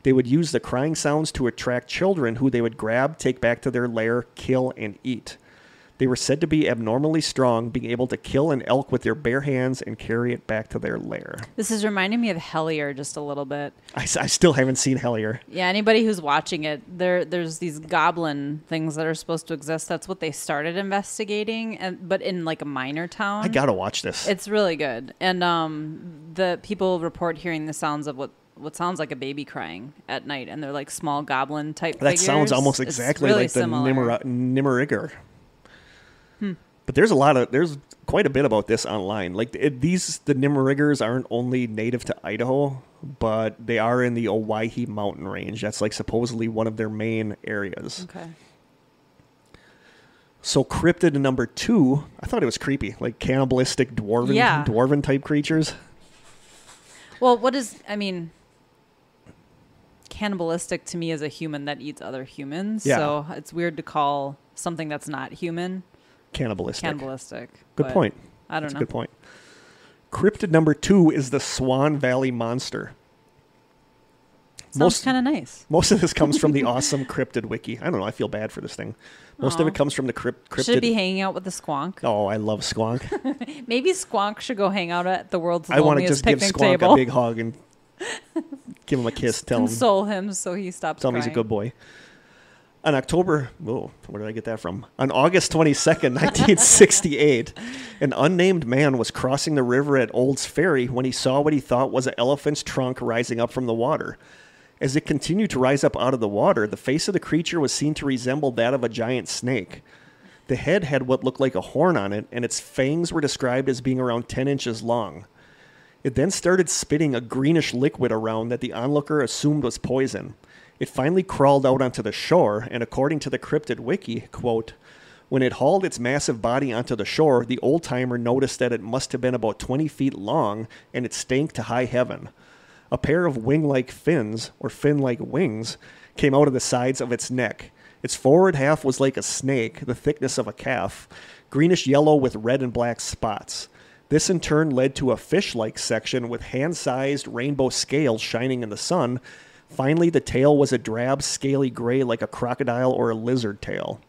They would use the crying sounds to attract children who they would grab, take back to their lair, kill, and eat. They were said to be abnormally strong, being able to kill an elk with their bare hands and carry it back to their lair. This is reminding me of Hellier just a little bit. I still haven't seen Hellier. Yeah, anybody who's watching it, there's these goblin things that are supposed to exist. That's what they started investigating, but in like a minor town. I gotta watch this. It's really good. And the people report hearing the sounds of what sounds like a baby crying at night, and they're like small goblin type figures. That sounds almost exactly really like the Nimmerigger. But there's quite a bit about this online. Like the Nimmerriggers aren't only native to Idaho, but they are in the Owyhee mountain range. That's like supposedly one of their main areas. Okay. So cryptid number 2, I thought it was creepy, like cannibalistic dwarven type creatures. Well, cannibalistic to me as a human that eats other humans. Yeah. So it's weird to call something that's not human Cannibalistic. Good but point. I don't That's know. a good point. Cryptid number 2 is the Swan Valley Monster. Sounds kind of nice. Most of this comes from the awesome Cryptid Wiki. I don't know. I feel bad for this thing. Most of it comes from the Cryptid. Should it be hanging out with the squonk? Oh, I love Squonk. Maybe Squonk should go hang out at the world's I want to loneliest just give picnic Squonk table. a big hug and give him a kiss. Console him so he stops Tell him crying. he's a good boy. On where did I get that from? On August 22nd, 1968, an unnamed man was crossing the river at Olds Ferry when he saw what he thought was an elephant's trunk rising up from the water. As it continued to rise up out of the water, the face of the creature was seen to resemble that of a giant snake. The head had what looked like a horn on it, and its fangs were described as being around 10 inches long. It then started spitting a greenish liquid around that the onlooker assumed was poison. It finally crawled out onto the shore, and according to the Cryptid Wiki, quote, when it hauled its massive body onto the shore, the old-timer noticed that it must have been about 20 feet long, and it stank to high heaven. A pair of wing-like fins, or fin-like wings, came out of the sides of its neck. Its forward half was like a snake, the thickness of a calf, greenish yellow with red and black spots. This in turn led to a fish-like section with hand-sized rainbow scales shining in the sun. Finally, the tail was a drab, scaly gray like a crocodile or a lizard tail.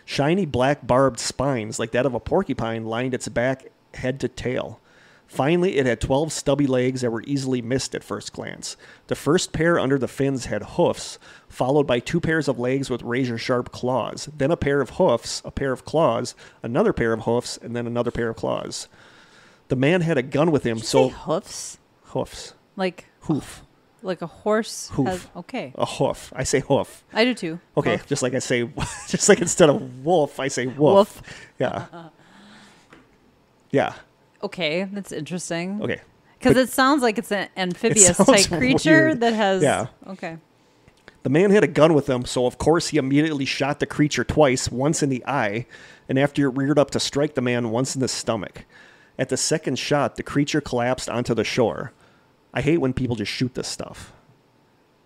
Shiny black barbed spines, like that of a porcupine, lined its back, head to tail. Finally, it had 12 stubby legs that were easily missed at first glance. The first pair under the fins had hoofs, followed by 2 pairs of legs with razor-sharp claws, then a pair of hoofs, a pair of claws, another pair of hoofs, and then another pair of claws. The man had a gun with him, Did you so... say hoofs? Hoofs. Like Hoof. Like a horse Hoof. has... Okay. A hoof. I say hoof. I do too. Okay, Hoof. just like I say... Just like instead of wolf, I say woof. Woof. Yeah. Yeah. Okay, that's interesting. Okay. Because But it sounds like it's an amphibious sounds type creature weird. that has... Yeah. Okay. The man had a gun with him, so of course he immediately shot the creature twice, once in the eye, and after it reared up to strike the man, once in the stomach. At the second shot, the creature collapsed onto the shore. I hate when people just shoot this stuff.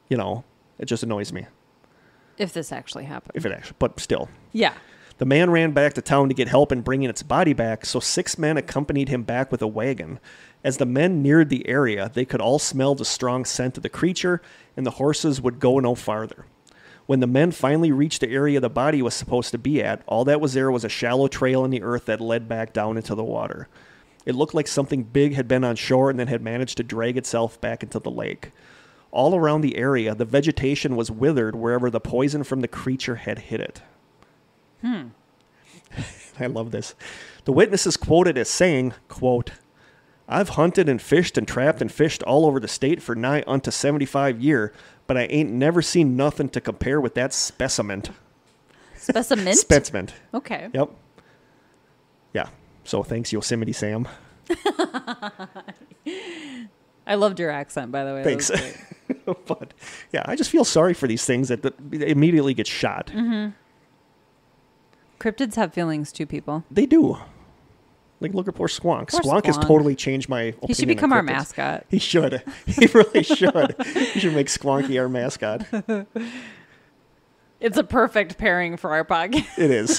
You know, it just annoys me. If this actually happened. If it actually, but still. Yeah. The man ran back to town to get help in bringing its body back, so 6 men accompanied him back with a wagon. As the men neared the area, they could all smell the strong scent of the creature, and the horses would go no farther. When the men finally reached the area the body was supposed to be at, all that was there was a shallow trail in the earth that led back down into the water. It looked like something big had been on shore and then had managed to drag itself back into the lake. All around the area, the vegetation was withered wherever the poison from the creature had hit it. I love this. The witness is quoted as saying, quote, I've hunted and fished and trapped and fished all over the state for nigh unto 75 year, but I ain't never seen nothing to compare with that specimen. Specimen? Specimen. Okay. Yep. Yeah. So thanks, Yosemite Sam. I loved your accent, by the way. Thanks. That was great. But yeah, I just feel sorry for these things that immediately get shot. Mm-hmm. Cryptids have feelings too, people. They do. Like, look at poor Squonk. Poor Squonk has Squonk. totally changed my opinion. He should on become our cryptids. mascot. He should. He really should. You should make Squonky our mascot. It's a perfect pairing for our podcast. It is.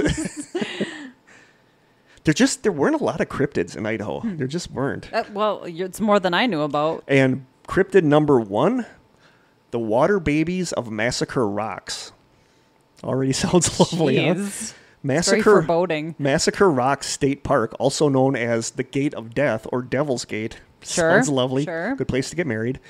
There weren't a lot of cryptids in Idaho. There just weren't. Well, it's more than I knew about. And cryptid number 1, the water babies of Massacre Rocks. Already sounds lovely, huh? Jeez. Very foreboding. Massacre Rocks State Park, also known as the Gate of Death or Devil's Gate. Sure. Sounds lovely. Sure. Good place to get married.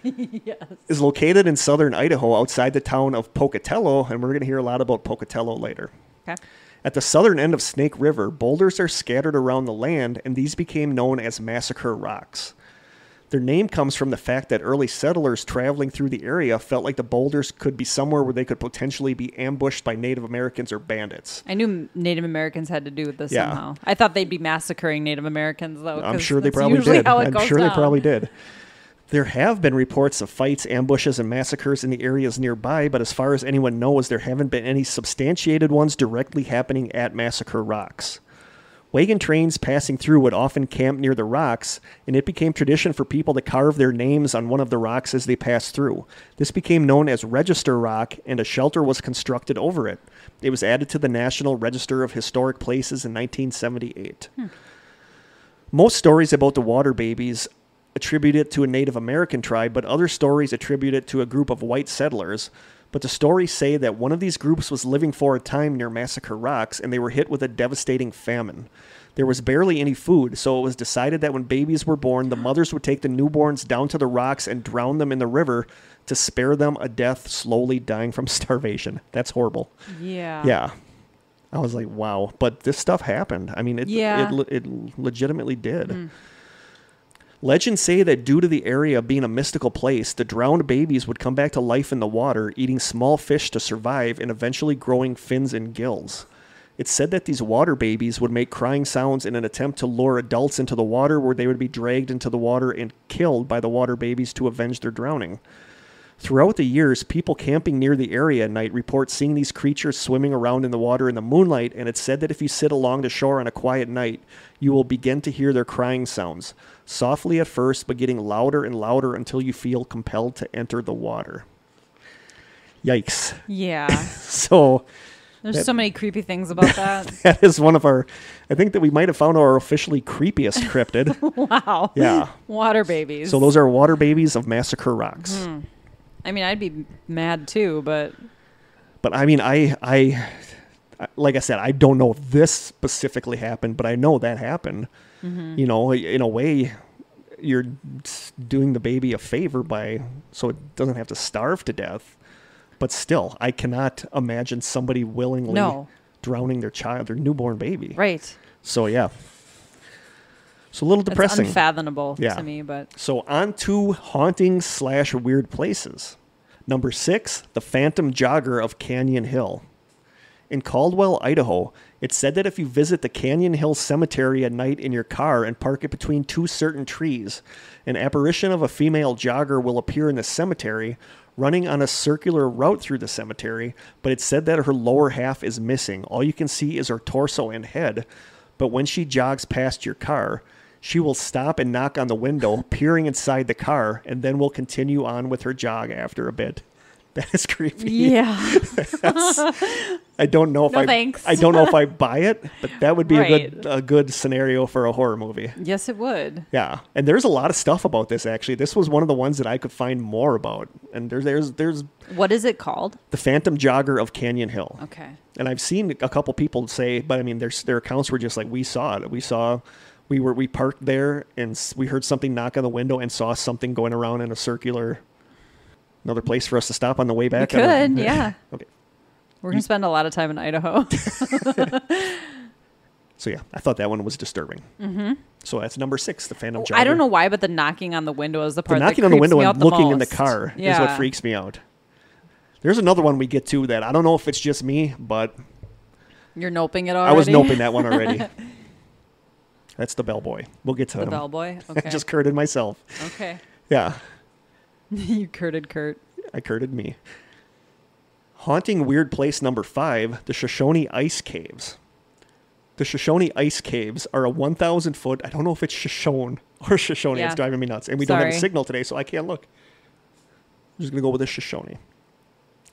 Yes. Is located in southern Idaho outside the town of Pocatello, and we're going to hear a lot about Pocatello later. Okay. At the southern end of Snake River, boulders are scattered around the land, and these became known as Massacre Rocks. Their name comes from the fact that early settlers traveling through the area felt like the boulders could be somewhere where they could potentially be ambushed by Native Americans or bandits. I knew Native Americans had to do with this Yeah. somehow. I thought they'd be massacring Native Americans, though. I'm 'cause sure they that's probably usually did. how it I'm goes sure they down. probably did. There have been reports of fights, ambushes, and massacres in the areas nearby, but as far as anyone knows, there haven't been any substantiated ones directly happening at Massacre Rocks. Wagon trains passing through would often camp near the rocks, and it became tradition for people to carve their names on one of the rocks as they passed through. This became known as Register Rock, and a shelter was constructed over it. It was added to the National Register of Historic Places in 1978. Most stories about the water babies attribute it to a Native American tribe, but other stories attribute it to a group of white settlers. But the stories say that one of these groups was living for a time near Massacre Rocks, and they were hit with a devastating famine. There was barely any food, so it was decided that when babies were born, the mothers would take the newborns down to the rocks and drown them in the river to spare them a death slowly dying from starvation. That's horrible. Yeah. Yeah. I was like, wow. But this stuff happened. I mean, it legitimately did. Legends say that due to the area being a mystical place, the drowned babies would come back to life in the water, eating small fish to survive and eventually growing fins and gills. It's said that these water babies would make crying sounds in an attempt to lure adults into the water, where they would be dragged into the water and killed by the water babies to avenge their drowning. Throughout the years, people camping near the area at night report seeing these creatures swimming around in the water in the moonlight, and it's said that if you sit along the shore on a quiet night, you will begin to hear their crying sounds, softly at first, but getting louder and louder until you feel compelled to enter the water. Yikes. Yeah. So there's so many creepy things about that. that is one of our, I think that we might have found our officially creepiest cryptid. Wow. Yeah. Water babies. So those are water babies of Massacre Rocks. I mean, I'd be mad too, but I mean, I like I said, I don't know if this specifically happened, but I know that happened. You know, in a way, you're doing the baby a favor so it doesn't have to starve to death. But still, I cannot imagine somebody willingly drowning their newborn baby. Right. So yeah. So a little depressing. It's unfathomable to me, but so on to haunting / weird places. Number 6, the Phantom Jogger of Canyon Hill. In Caldwell, Idaho, it's said that if you visit the Canyon Hill Cemetery at night in your car and park it between 2 certain trees, an apparition of a female jogger will appear in the cemetery, running on a circular route through the cemetery, but it's said that her lower half is missing. All you can see is her torso and head, but when she jogs past your car, she will stop and knock on the window, peering inside the car, and then will continue on with her jog after a bit. That is creepy. Yeah. I don't know if I don't know if I buy it, but that would be a good scenario for a horror movie. Yes, it would. Yeah, and there's a lot of stuff about this actually. This was one of the ones that I could find more about. And there's What is it called? The Phantom Jogger of Canyon Hill. Okay. And I've seen a couple people say, but I mean, their accounts were just like, we saw it. We parked there and we heard something knock on the window and saw something going around in a circular. Another place for us to stop on the way back. We could, yeah. Okay. We're going to spend a lot of time in Idaho. So yeah, I thought that one was disturbing. So that's number 6, the Phantom Jogger. I don't know why, but the knocking on the window is the part the that knocking on the window and looking most. in the car is what freaks me out. There's another one we get to that I don't know if it's just me, but you're noping it already. I was noping that one already. That's the bellboy. We'll get to the him. bellboy. Okay. I just curted myself. Okay. Yeah. You curted Kurt. I curted me. Haunting weird place number 5, the Shoshone Ice Caves. The Shoshone Ice Caves are a 1,000-foot, I don't know if it's Shoshone or Shoshone, it's driving me nuts. And we don't have a signal today, so I can't look. I'm just going to go with the Shoshone.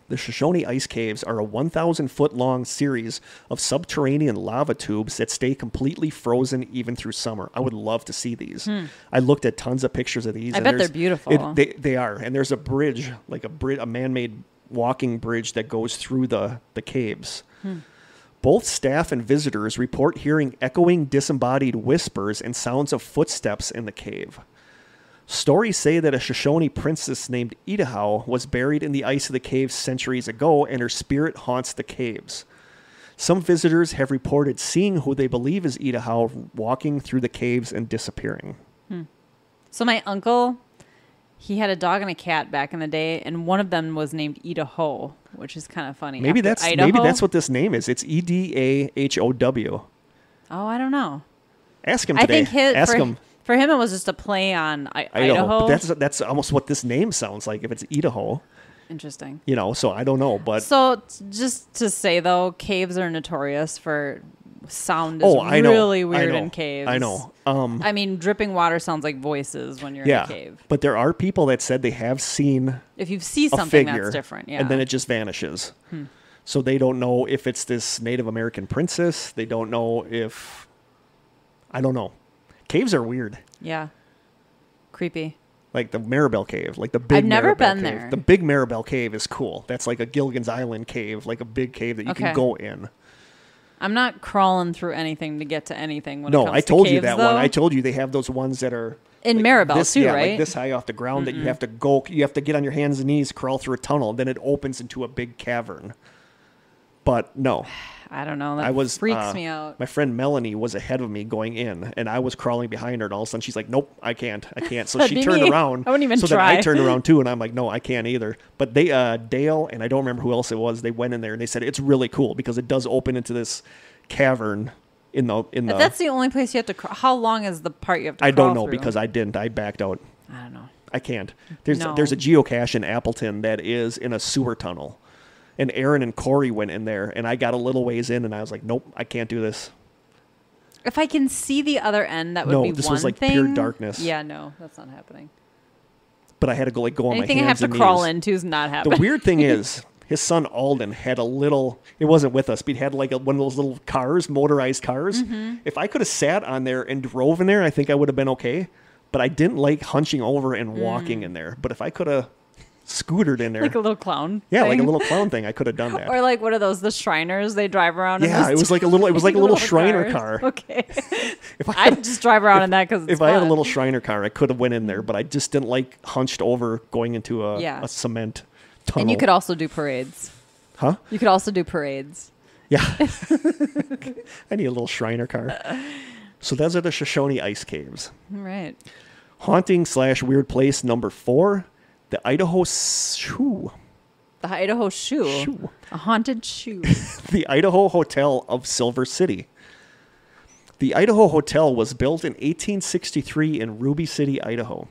The Shoshone Ice Caves are a 1,000-foot long series of subterranean lava tubes that stay completely frozen even through summer. I would love to see these. I looked at tons of pictures of these. I bet they're beautiful. They are. And there's a bridge, like a man-made walking bridge that goes through the caves. Both staff and visitors report hearing echoing disembodied whispers and sounds of footsteps in the cave. Stories say that a Shoshone princess named Idaho was buried in the ice of the caves centuries ago, and her spirit haunts the caves. Some visitors have reported seeing who they believe is Idaho walking through the caves and disappearing. So my uncle, he had a dog and a cat back in the day, and one of them was named Idaho, which is kind of funny. Maybe that's what this name is. It's Edahow. Oh, I don't know. Ask him today. Ask him. For him, it was just a play on Idaho. But that's almost what this name sounds like if it's Idaho. Interesting. So I don't know. But so just to say, though, caves are notorious for sound is really weird in caves. I know. I mean, dripping water sounds like voices when you're in a cave. But there are people that said they have seen if you see something that's different, and then it just vanishes. So they don't know if it's this Native American princess. They don't know if... I don't know. Caves are weird. Yeah. Creepy. Like the Maribel Cave, like the big. I've never Maribel been cave. there. The big Maribel Cave is cool. That's like a Gilligan's Island cave, like a big cave that you can go in. I'm not crawling through anything to get to anything when it comes to I told caves, you that though. one. I told you they have those ones that are in like Maribel this, too, yeah, right? like this high off the ground that you have to go. You have to get on your hands and knees, crawl through a tunnel, and then it opens into a big cavern. But no. I don't know. That freaks me out. My friend Melanie was ahead of me going in, and I was crawling behind her, and all of a sudden she's like, nope, I can't. So she turned around. I wouldn't even so try. Then I turned around too, and I'm like, no, I can't either. But they, Dale, and I don't remember who else it was, they went in there, and they said, it's really cool because it does open into this cavern in the... But that's the only place you have to crawl. How long is the part you have to crawl I don't know through? because I didn't. I backed out. I don't know. I can't. There's a geocache in Appleton that is in a sewer tunnel. And Aaron and Corey went in there, and I got a little ways in, and I was like, nope, I can't do this. If I can see the other end, that would be one thing. No, this was like pure darkness. Yeah, no, that's not happening. But I had to go on my hands and knees. Anything I have to crawl into is not happening. The weird thing is, his son Alden had a little, it wasn't with us, but he had like one of those little cars, motorized cars. If I could have sat on there and drove in there, I think I would have been okay. But I didn't like hunching over and walking in there. But if I could have scootered in there. Like a little clown Yeah, thing. like a little clown thing. I could have done that. Or like what are those, the Shriners they drive around in? Yeah, it was like a little Shriner car. Okay. I'd just drive around in that because if I had a little Shriner car, I could have went in there, but I just didn't like hunched over going into a cement tunnel. And you could also do parades. Huh? You could also do parades. Yeah. I need a little Shriner car. So those are the Shoshone Ice Caves. All right. Haunting/weird place number 4. The Idaho shoe. The Idaho shoe. A haunted shoe. The Idaho Hotel of Silver City. The Idaho Hotel was built in 1863 in Ruby City, Idaho.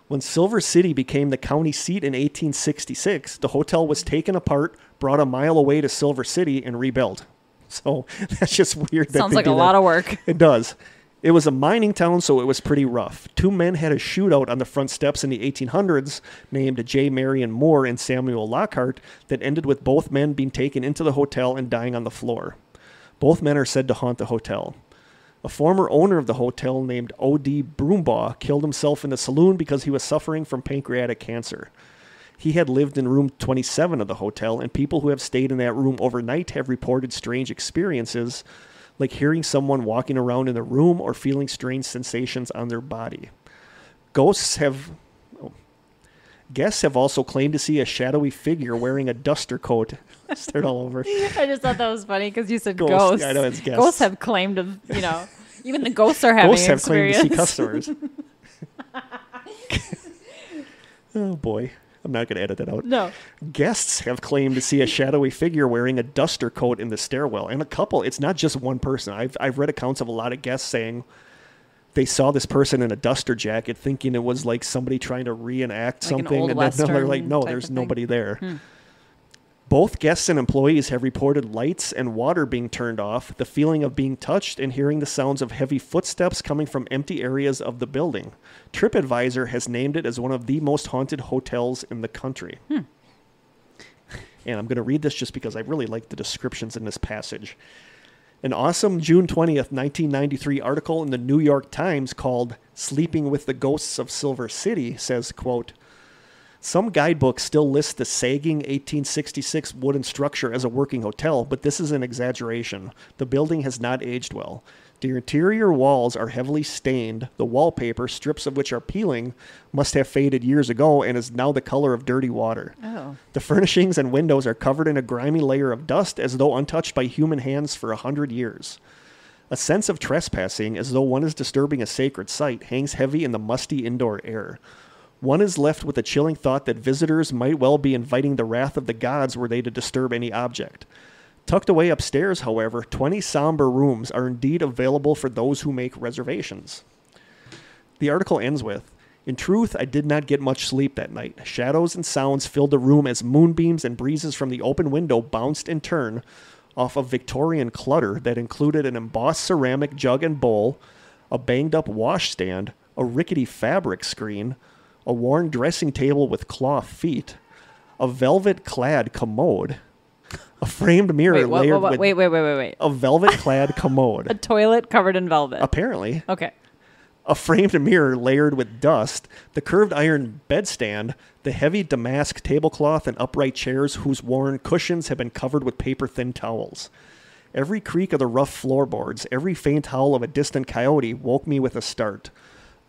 When Silver City became the county seat in 1866, the hotel was taken apart, brought a mile away to Silver City, and rebuilt. So that's just weird. Sounds like a lot of work. It does. It was a mining town, so it was pretty rough. 2 men had a shootout on the front steps in the 1800s, named J. Marion Moore and Samuel Lockhart, that ended with both men being taken into the hotel and dying on the floor. Both men are said to haunt the hotel. A former owner of the hotel named O.D. Broombaugh killed himself in the saloon because he was suffering from pancreatic cancer. He had lived in room 27 of the hotel, and people who have stayed in that room overnight have reported strange experiences, like hearing someone walking around in the room or feeling strange sensations on their body. Guests have also claimed to see a shadowy figure wearing a duster coat. Start all over. I just thought that was funny because you said ghosts. Yeah, I know, it's guests. Ghosts have claimed to, even the ghosts are having Ghosts have claimed to see experience. customers. Oh, boy. I'm not going to edit that out. No. Guests have claimed to see a shadowy figure wearing a duster coat in the stairwell. And a couple, it's not just one person. I've read accounts of a lot of guests saying they saw this person in a duster jacket thinking it was like somebody trying to reenact like something. An old and Western then they're like, no, there's nobody there. Both guests and employees have reported lights and water being turned off, the feeling of being touched, and hearing the sounds of heavy footsteps coming from empty areas of the building. TripAdvisor has named it as one of the most haunted hotels in the country. And I'm going to read this just because I really like the descriptions in this passage. An awesome June 20th, 1993 article in the New York Times called "Sleeping with the Ghosts of Silver City" says, quote, "Some guidebooks still list the sagging 1866 wooden structure as a working hotel, but this is an exaggeration. The building has not aged well. The interior walls are heavily stained. The wallpaper, strips of which are peeling, must have faded years ago and is now the color of dirty water. Oh. The furnishings and windows are covered in a grimy layer of dust as though untouched by human hands for 100 years. A sense of trespassing, as though one is disturbing a sacred site, hangs heavy in the musty indoor air. One is left with a chilling thought that visitors might well be inviting the wrath of the gods were they to disturb any object. Tucked away upstairs, however, 20 somber rooms are indeed available for those who make reservations." The article ends with, "In truth, I did not get much sleep that night. Shadows and sounds filled the room as moonbeams and breezes from the open window bounced in turn off of Victorian clutter that included an embossed ceramic jug and bowl, a banged-up washstand, a rickety fabric screen, a worn dressing table with claw feet, a velvet-clad commode, a framed mirror layered with... Wait. A velvet-clad commode. A toilet covered in velvet. Apparently. Okay. A framed mirror layered with dust, the curved iron bedstand, the heavy damask tablecloth, and upright chairs whose worn cushions have been covered with paper-thin towels. Every creak of the rough floorboards, every faint howl of a distant coyote woke me with a start.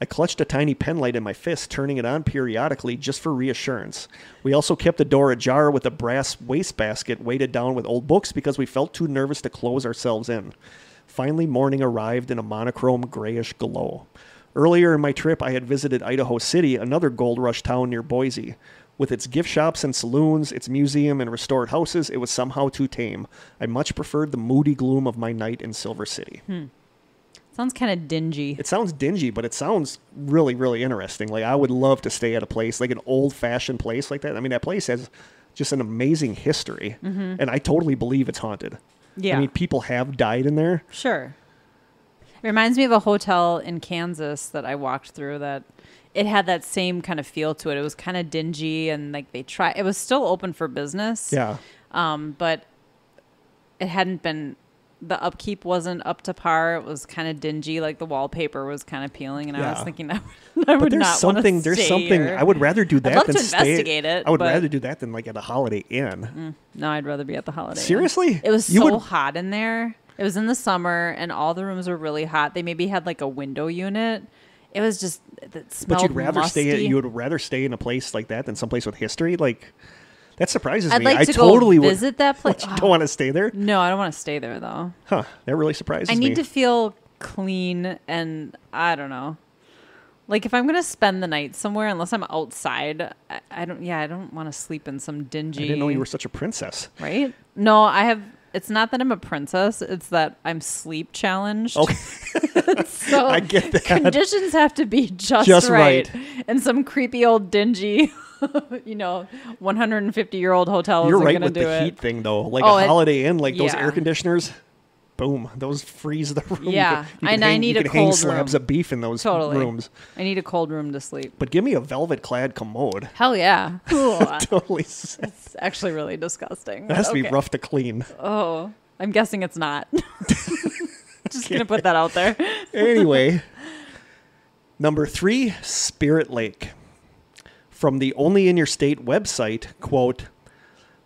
I clutched a tiny penlight in my fist, turning it on periodically just for reassurance. We also kept the door ajar with a brass wastebasket weighted down with old books because we felt too nervous to close ourselves in. Finally, morning arrived in a monochrome grayish glow. Earlier in my trip, I had visited Idaho City, another gold rush town near Boise. With its gift shops and saloons, its museum and restored houses, it was somehow too tame. I much preferred the moody gloom of my night in Silver City. Sounds kind of dingy. It sounds dingy, but it sounds really, really interesting. Like, I would love to stay at a place, like an old-fashioned place like that. I mean, that place has just an amazing history, and I totally believe it's haunted. Yeah. I mean, people have died in there. Sure. It reminds me of a hotel in Kansas that I walked through that it had that same kind of feel to it. It was kind of dingy, and like it was still open for business. Yeah. But it hadn't been, the upkeep wasn't up to par. It was kind of dingy. Like the wallpaper was kind of peeling, and I was thinking I would not want to stay There's something, here. I would rather do that I'd love than to investigate it. I would rather do that than like at a Holiday Inn. No, I'd rather be at the Holiday Inn. Seriously? It was so hot in there. It was in the summer, and all the rooms were really hot. They maybe had like a window unit. It was just, it smelled But you would rather stay in a place like that than someplace with history? Like, that surprises I'd me. like I to totally go visit that place. You don't want to stay there? No, I don't want to stay there though. Huh. That really surprises me. I need to feel clean, and I don't know. Like if I'm going to spend the night somewhere, unless I'm outside, I don't want to sleep in some dingy. I didn't know you were such a princess. Right? No, it's not that I'm a princess. It's that I'm sleep challenged. Okay. So I get that. Conditions have to be just right. And some creepy old dingy, 150-year-old hotel You're isn't right going to with do the it. heat thing, though. Like a Holiday Inn, like those yeah. air conditioners, boom, those freeze the room. Yeah. I need a cold hang room. slabs of beef in those rooms. I need a cold room to sleep. But give me a velvet-clad commode. Hell yeah. Totally. It's actually really disgusting. It has to be rough to clean. Oh, I'm guessing it's not. Just going to put that out there. Anyway, number 3, Spirit Lake. From the Only in Your State website, quote,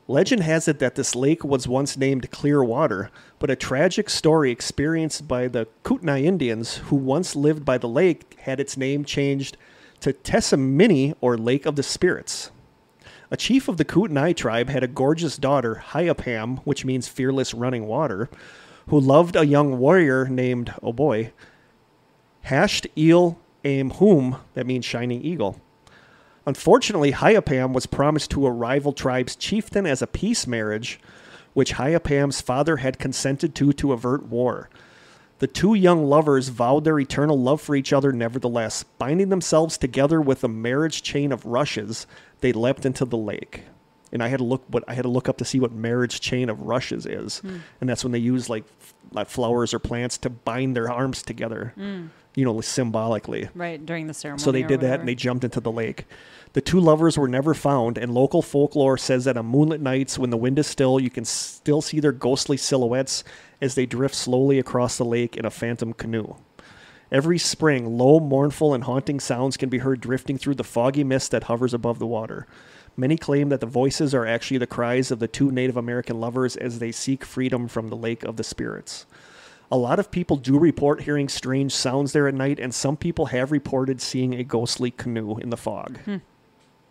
legend has it that this lake was once named Clearwater, but a tragic story experienced by the Kootenai Indians who once lived by the lake had its name changed to Tessamini, or Lake of the Spirits. A chief of the Kootenai tribe had a gorgeous daughter, Hyapam, which means fearless running water, who loved a young warrior named, oh boy, Hashed Eel Aim Whom, that means shining eagle. Unfortunately, Hyapam was promised to a rival tribe's chieftain as a peace marriage, which Hyapam's father had consented to avert war. The two young lovers vowed their eternal love for each other nevertheless. Binding themselves together with a marriage chain of rushes, they leapt into the lake. And I had to look up to see what marriage chain of rushes is. And that's when they use like flowers or plants to bind their arms together, symbolically. Right, during the ceremony. So they did that, and they jumped into the lake. The two lovers were never found, and local folklore says that on moonlit nights when the wind is still, you can still see their ghostly silhouettes as they drift slowly across the lake in a phantom canoe. Every spring, low, mournful, and haunting sounds can be heard drifting through the foggy mist that hovers above the water. Many claim that the voices are actually the cries of the two Native American lovers as they seek freedom from the Lake of the Spirits. A lot of people do report hearing strange sounds there at night, and some people have reported seeing a ghostly canoe in the fog.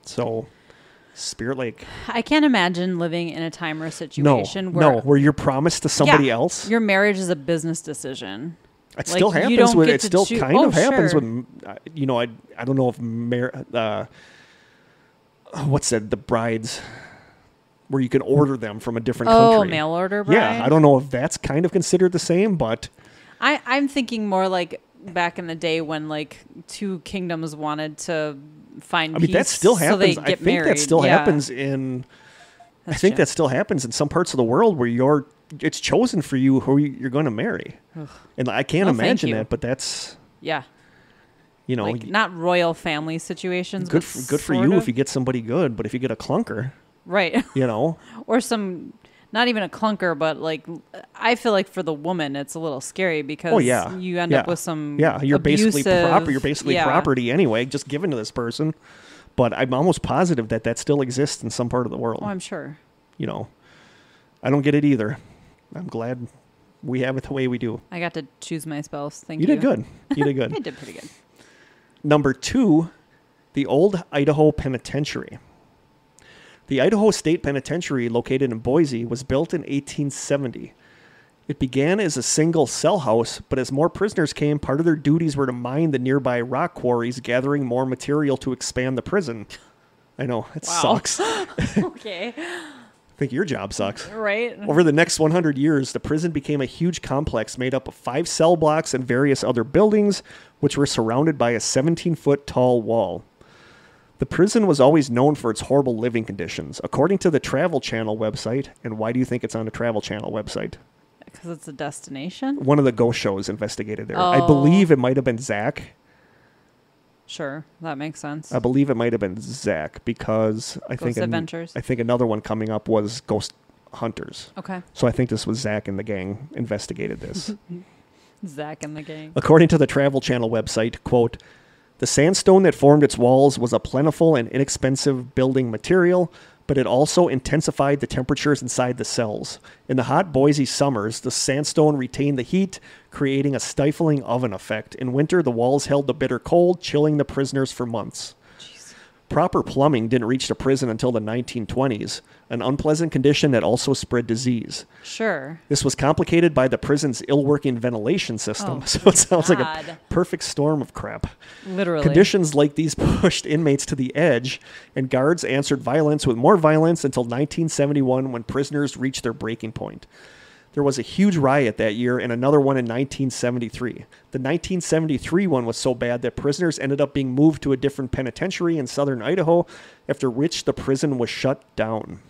So, Spirit Lake. I can't imagine living in a time or a situation where you're promised to somebody else. Your marriage is a business decision. It still happens with. It still kind of happens with. I don't know if what's that? The brides, where you can order them from a different country. Oh, mail order bride? Yeah, I don't know if that's kind of considered the same, but I'm thinking more like back in the day when like two kingdoms wanted to find peace. That still happens. So they get I think married. that still happens in I think that still happens in some parts of the world where it's chosen for you who you're going to marry. Ugh. And I can't imagine that, but that's... Yeah. You know, like not royal family situations. Good for you if you get somebody good, but if you get a clunker, right? You know, or not even a clunker, but like I feel like for the woman, it's a little scary because you end up with some you're basically property. You're basically property anyway, just given to this person. But I'm almost positive that still exists in some part of the world. Oh, I'm sure. You know, I don't get it either. I'm glad we have it the way we do. I got to choose my spouse. Thank you. You did good. You did good. I did pretty good. Number 2, the old Idaho Penitentiary. The Idaho State Penitentiary, located in Boise, was built in 1870. It began as a single cell house, but as more prisoners came, part of their duties were to mine the nearby rock quarries, gathering more material to expand the prison. I know, it sucks. Okay. I think your job sucks. Right. Over the next 100 years, the prison became a huge complex made up of 5 cell blocks and various other buildings, which were surrounded by a 17-foot tall wall. The prison was always known for its horrible living conditions. According to the Travel Channel website, and why do you think it's on the Travel Channel website? Because it's a destination? One of the ghost shows investigated there. Oh. I believe it might have been Zach. Sure, that makes sense. I believe it might have been Zach because I think another one coming up was Ghost Hunters. Okay. So I think this was Zach and the gang investigated this. Zach and the gang. According to the Travel Channel website, quote, the sandstone that formed its walls was a plentiful and inexpensive building material, but it also intensified the temperatures inside the cells. In the hot Boise summers, the sandstone retained the heat, creating a stifling oven effect. In winter, the walls held the bitter cold, chilling the prisoners for months. Jeez. Proper plumbing didn't reach the prison until the 1920s, an unpleasant condition that also spread disease. Sure. This was complicated by the prison's ill-working ventilation system, so it sounds like a perfect storm of crap. Literally. Conditions like these pushed inmates to the edge, and guards answered violence with more violence until 1971 when prisoners reached their breaking point. There was a huge riot that year and another one in 1973. The 1973 one was so bad that prisoners ended up being moved to a different penitentiary in southern Idaho, after which the prison was shut down.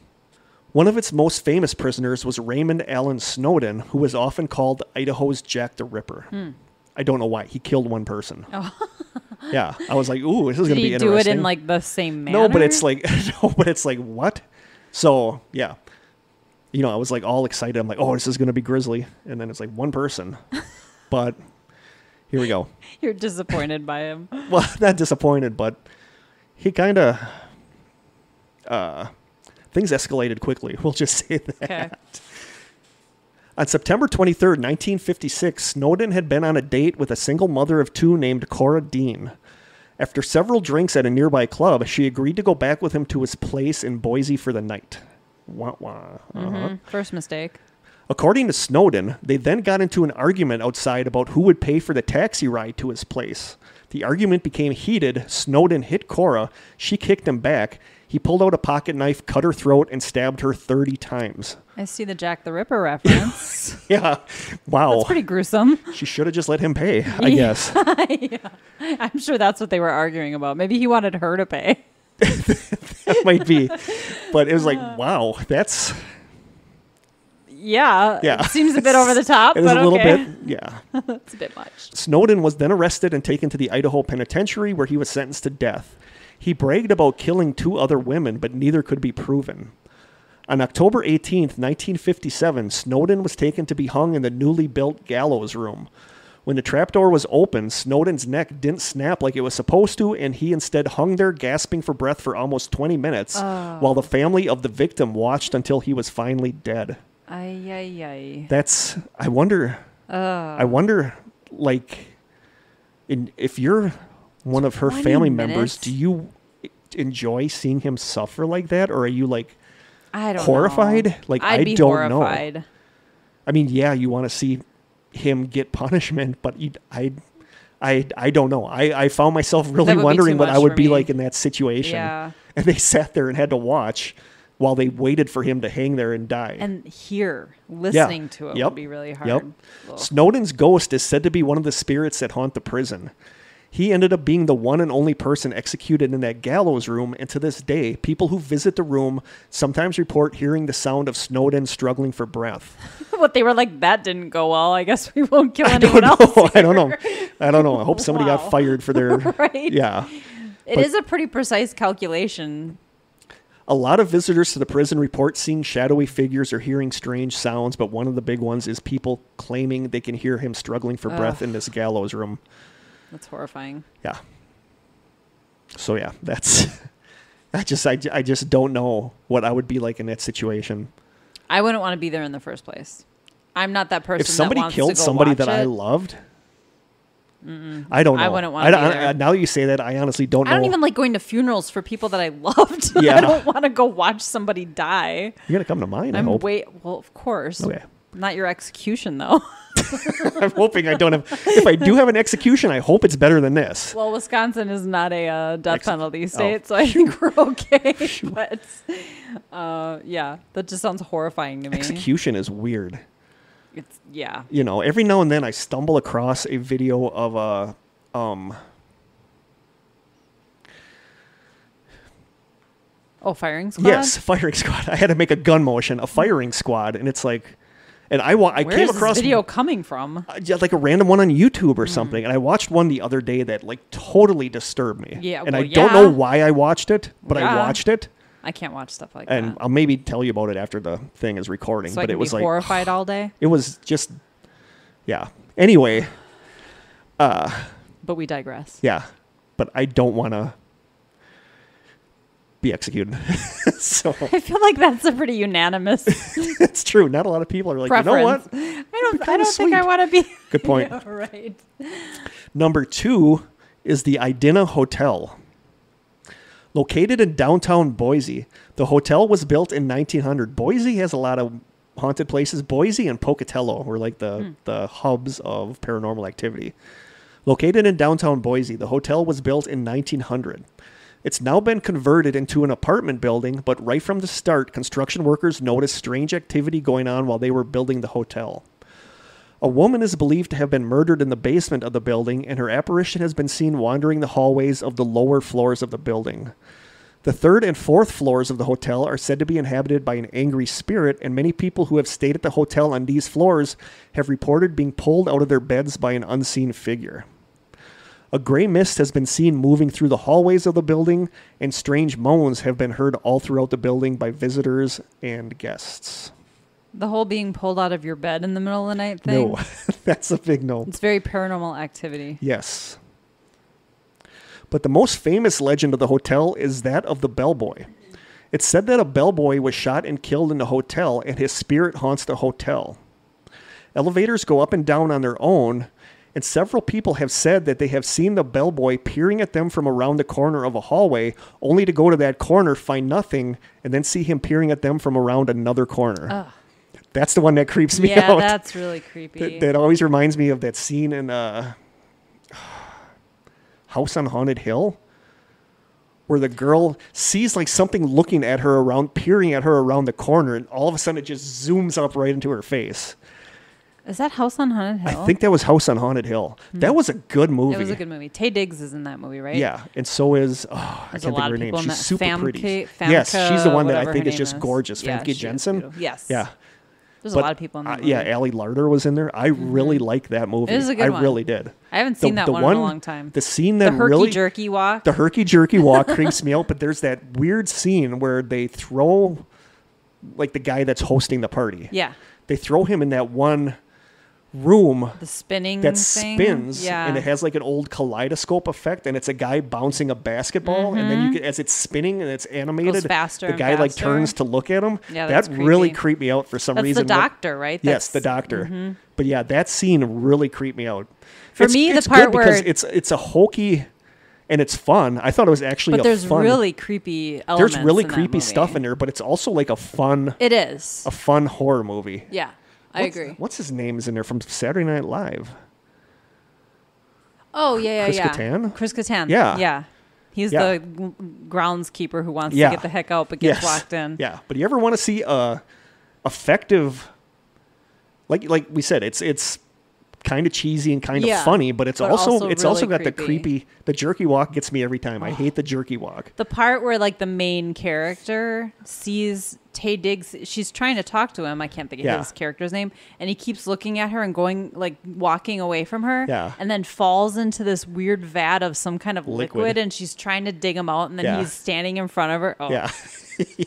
One of its most famous prisoners was Raymond Allen Snowden, who was often called Idaho's Jack the Ripper. I don't know why. He killed one person. Oh. Yeah. I was like, ooh, this is going to be interesting. Did he do it in like the same manner? No, but it's like, what? So, yeah. You know, I was like all excited. I'm like, oh, this is going to be grisly. And then it's like one person. But here we go. You're disappointed by him. Well, not disappointed, but he kind of... things escalated quickly. We'll just say that. Okay. On September 23rd, 1956, Snowden had been on a date with a single mother of 2 named Cora Dean. After several drinks at a nearby club, she agreed to go back with him to his place in Boise for the night. Wah, wah. First mistake. According to Snowden, they then got into an argument outside about who would pay for the taxi ride to his place. The argument became heated. Snowden hit Cora. She kicked him back. He pulled out a pocket knife, cut her throat, and stabbed her 30 times. I see the Jack the Ripper reference. Yeah. Wow. That's pretty gruesome. She should have just let him pay, I guess. Yeah. I'm sure that's what they were arguing about. Maybe he wanted her to pay. That might be. But it was like, wow, that's... Yeah. It seems a bit over the top, it is but a little bit, yeah. It's a bit much. Snowden was then arrested and taken to the Idaho Penitentiary, where he was sentenced to death. He bragged about killing 2 other women, but neither could be proven. On October 18th, 1957, Snowden was taken to be hung in the newly built gallows room. When the trapdoor was opened, Snowden's neck didn't snap like it was supposed to, and he instead hung there gasping for breath for almost 20 minutes, while the family of the victim watched until he was finally dead. Ay, ay, ay. That's, I wonder, like, if you're one of her family members, do you enjoy seeing him suffer like that? Or are you like horrified? Know. Like, I'd be don't horrified. know. I mean, yeah, you want to see him get punishment, but I don't know. I found myself really wondering what I would be like in that situation. Yeah. And they sat there and had to watch while they waited for him to hang there and die. And listening to it would be really hard. Snowden's ghost is said to be one of the spirits that haunt the prison. He ended up being the one and only person executed in that gallows room, and to this day, people who visit the room sometimes report hearing the sound of Snowden struggling for breath. What, they were like, that didn't go well. I guess we won't kill anyone else. I don't know. I hope somebody got fired for their... Right. Yeah. It is a pretty precise calculation. A lot of visitors to the prison report seeing shadowy figures or hearing strange sounds, but one of the big ones is people claiming they can hear him struggling for breath in this gallows room. That's horrifying. Yeah. So yeah, that's... I just don't know what I would be like in that situation. I wouldn't want to be there in the first place. I'm not that person. If somebody that wants killed to go somebody watch that it. I loved, I don't know. I wouldn't want to be there. Now that you say that, I honestly don't know. I don't even like going to funerals for people that I loved. Yeah. I don't want to go watch somebody die. You're gonna come to mine. I hope. Well, of course. Okay. Not your execution, though. I'm hoping I don't have. If I do have an execution, I hope it's better than this. Well, Wisconsin is not a death penalty state, so I think we're okay. But yeah, that just sounds horrifying to me. Execution is weird. It's yeah. You know, every now and then I stumble across a video of a firing squad. Yes, firing squad. I had to make a gun motion, a firing squad, and it's like, and I came across this video coming from? Like a random one on YouTube or something, and I watched one the other day that like totally disturbed me. Yeah, and well, I don't know why I watched it, but I watched it. I can't watch stuff like and that. I'll maybe tell you about it after the thing is recording. So but I can it was be like horrified all day. It was just, yeah. Anyway, but we digress. Yeah, but I don't want to be executed. So I feel like that's a pretty unanimous. It's true. Not a lot of people are like, preference. You know what? I don't think I want to be. Good point. Yeah, right. Number 2 is the Idaho Hotel. Located in downtown Boise, the hotel was built in 1900. Boise has a lot of haunted places. Boise and Pocatello were like the hubs of paranormal activity. Located in downtown Boise, the hotel was built in 1900. It's now been converted into an apartment building, but right from the start, construction workers noticed strange activity going on while they were building the hotel. A woman is believed to have been murdered in the basement of the building, and her apparition has been seen wandering the hallways of the lower floors of the building. The 3rd and 4th floors of the hotel are said to be inhabited by an angry spirit, and many people who have stayed at the hotel on these floors have reported being pulled out of their beds by an unseen figure. A gray mist has been seen moving through the hallways of the building, and strange moans have been heard all throughout the building by visitors and guests. The whole being pulled out of your bed in the middle of the night thing? No, that's a big no. It's very paranormal activity. Yes. But the most famous legend of the hotel is that of the bellboy. It's said that a bellboy was shot and killed in the hotel, and his spirit haunts the hotel. Elevators go up and down on their own, and several people have said that they have seen the bellboy peering at them from around the corner of a hallway, only to go to that corner, find nothing, and then see him peering at them from around another corner. Ugh. That's the one that creeps me out. Yeah, that's really creepy. That always reminds me of that scene in House on Haunted Hill, where the girl sees like something looking at her around, peering at her around the corner, and all of a sudden it just zooms up right into her face. Is that House on Haunted Hill? I think that was House on Haunted Hill. That was a good movie. It was a good movie. Tay Diggs is in that movie, right? Yeah, and so is I can't think of her name. She's super pretty. Yes, she's the one that I think is just gorgeous. Famke Jensen. Yes. Yeah. There's a lot of people in that movie. Yeah, Ali Larter was in there. I really liked that movie. It is a good one. I really did. I haven't seen that one in a long time. The scene that the really... herky-jerky walk. The herky-jerky walk creeps me out, but there's that weird scene where they throw, like, the guy that's hosting the party. Yeah. They throw him in that one room the spinning that thing. spins, yeah. and it has like an old kaleidoscope effect, and it's a guy bouncing a basketball, and then you get, as it's spinning and it's animated, goes faster the guy and like faster. turns to look at him. Yeah, that really creeped me out for some that's reason. The doctor, right? Yes, the doctor. But yeah, that scene really creeped me out. For me, the part good where because it's a hokey and it's fun. I thought it was actually but there's really creepy elements. There's really in creepy that stuff in there, but it's also like a fun. It is a fun horror movie. Yeah. I agree. What's his name is in there from Saturday Night Live? Oh, yeah. Chris Kattan? Chris Kattan. Yeah. Yeah. He's the groundskeeper who wants to get the heck out but gets locked in. Yeah. But you ever want to see a effective, like we said, it's kind of cheesy and kind of Yeah, funny, but it's but also also it's also really got the jerky walk gets me every time. I hate the jerky walk. The part where like the main character sees Tay Diggs, she's trying to talk to him. I can't think of his character's name, and he keeps looking at her and going like walking away from her. Yeah. And then falls into this weird vat of some kind of liquid and she's trying to dig him out, and then he's standing in front of her. Oh. Yeah.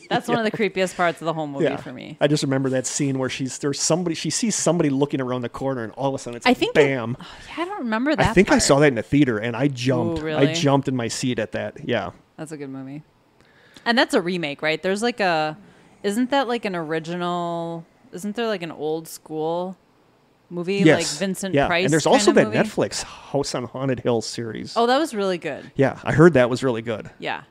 That's one of the creepiest parts of the whole movie for me. I just remember that scene where she sees somebody looking around the corner, and all of a sudden it's like, bam. I don't remember that. I think part. I saw that in the theater, and I jumped. Ooh, really? I jumped in my seat at that. Yeah. That's a good movie. And that's a remake, right? There's like isn't that like an original, isn't there like an old school movie like Vincent Price? And there's also that movie? Netflix House on Haunted Hill series. Oh, that was really good. Yeah, I heard that was really good. Yeah.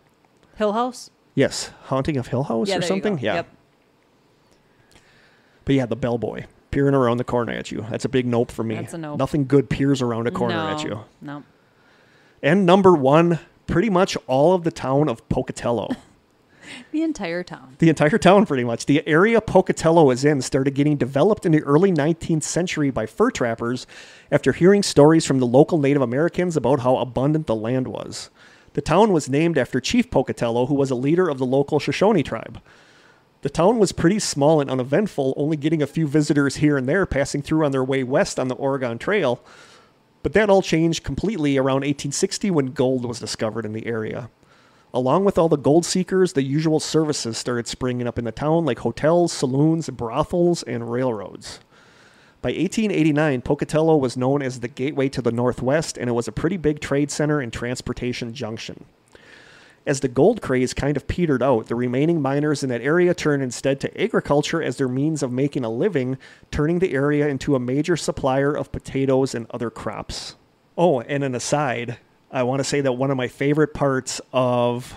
Hill House? Yes, Haunting of Hill House or something. Yeah. Yep. But yeah, the bellboy peering around the corner at you. That's a big nope for me. That's a nope. Nothing good peers around a corner at you. No. And number 1, pretty much all of the town of Pocatello. The entire town. The entire town, pretty much. The area Pocatello is in started getting developed in the early 19th century by fur trappers after hearing stories from the local Native Americans about how abundant the land was. The town was named after Chief Pocatello, who was a leader of the local Shoshone tribe. The town was pretty small and uneventful, only getting a few visitors here and there passing through on their way west on the Oregon Trail. But that all changed completely around 1860 when gold was discovered in the area. Along with all the gold seekers, the usual services started springing up in the town, like hotels, saloons, brothels, and railroads. By 1889, Pocatello was known as the gateway to the Northwest, and it was a pretty big trade center and transportation junction. As the gold craze kind of petered out, the remaining miners in that area turned instead to agriculture as their means of making a living, turning the area into a major supplier of potatoes and other crops. Oh, and an aside, I want to say that one of my favorite parts of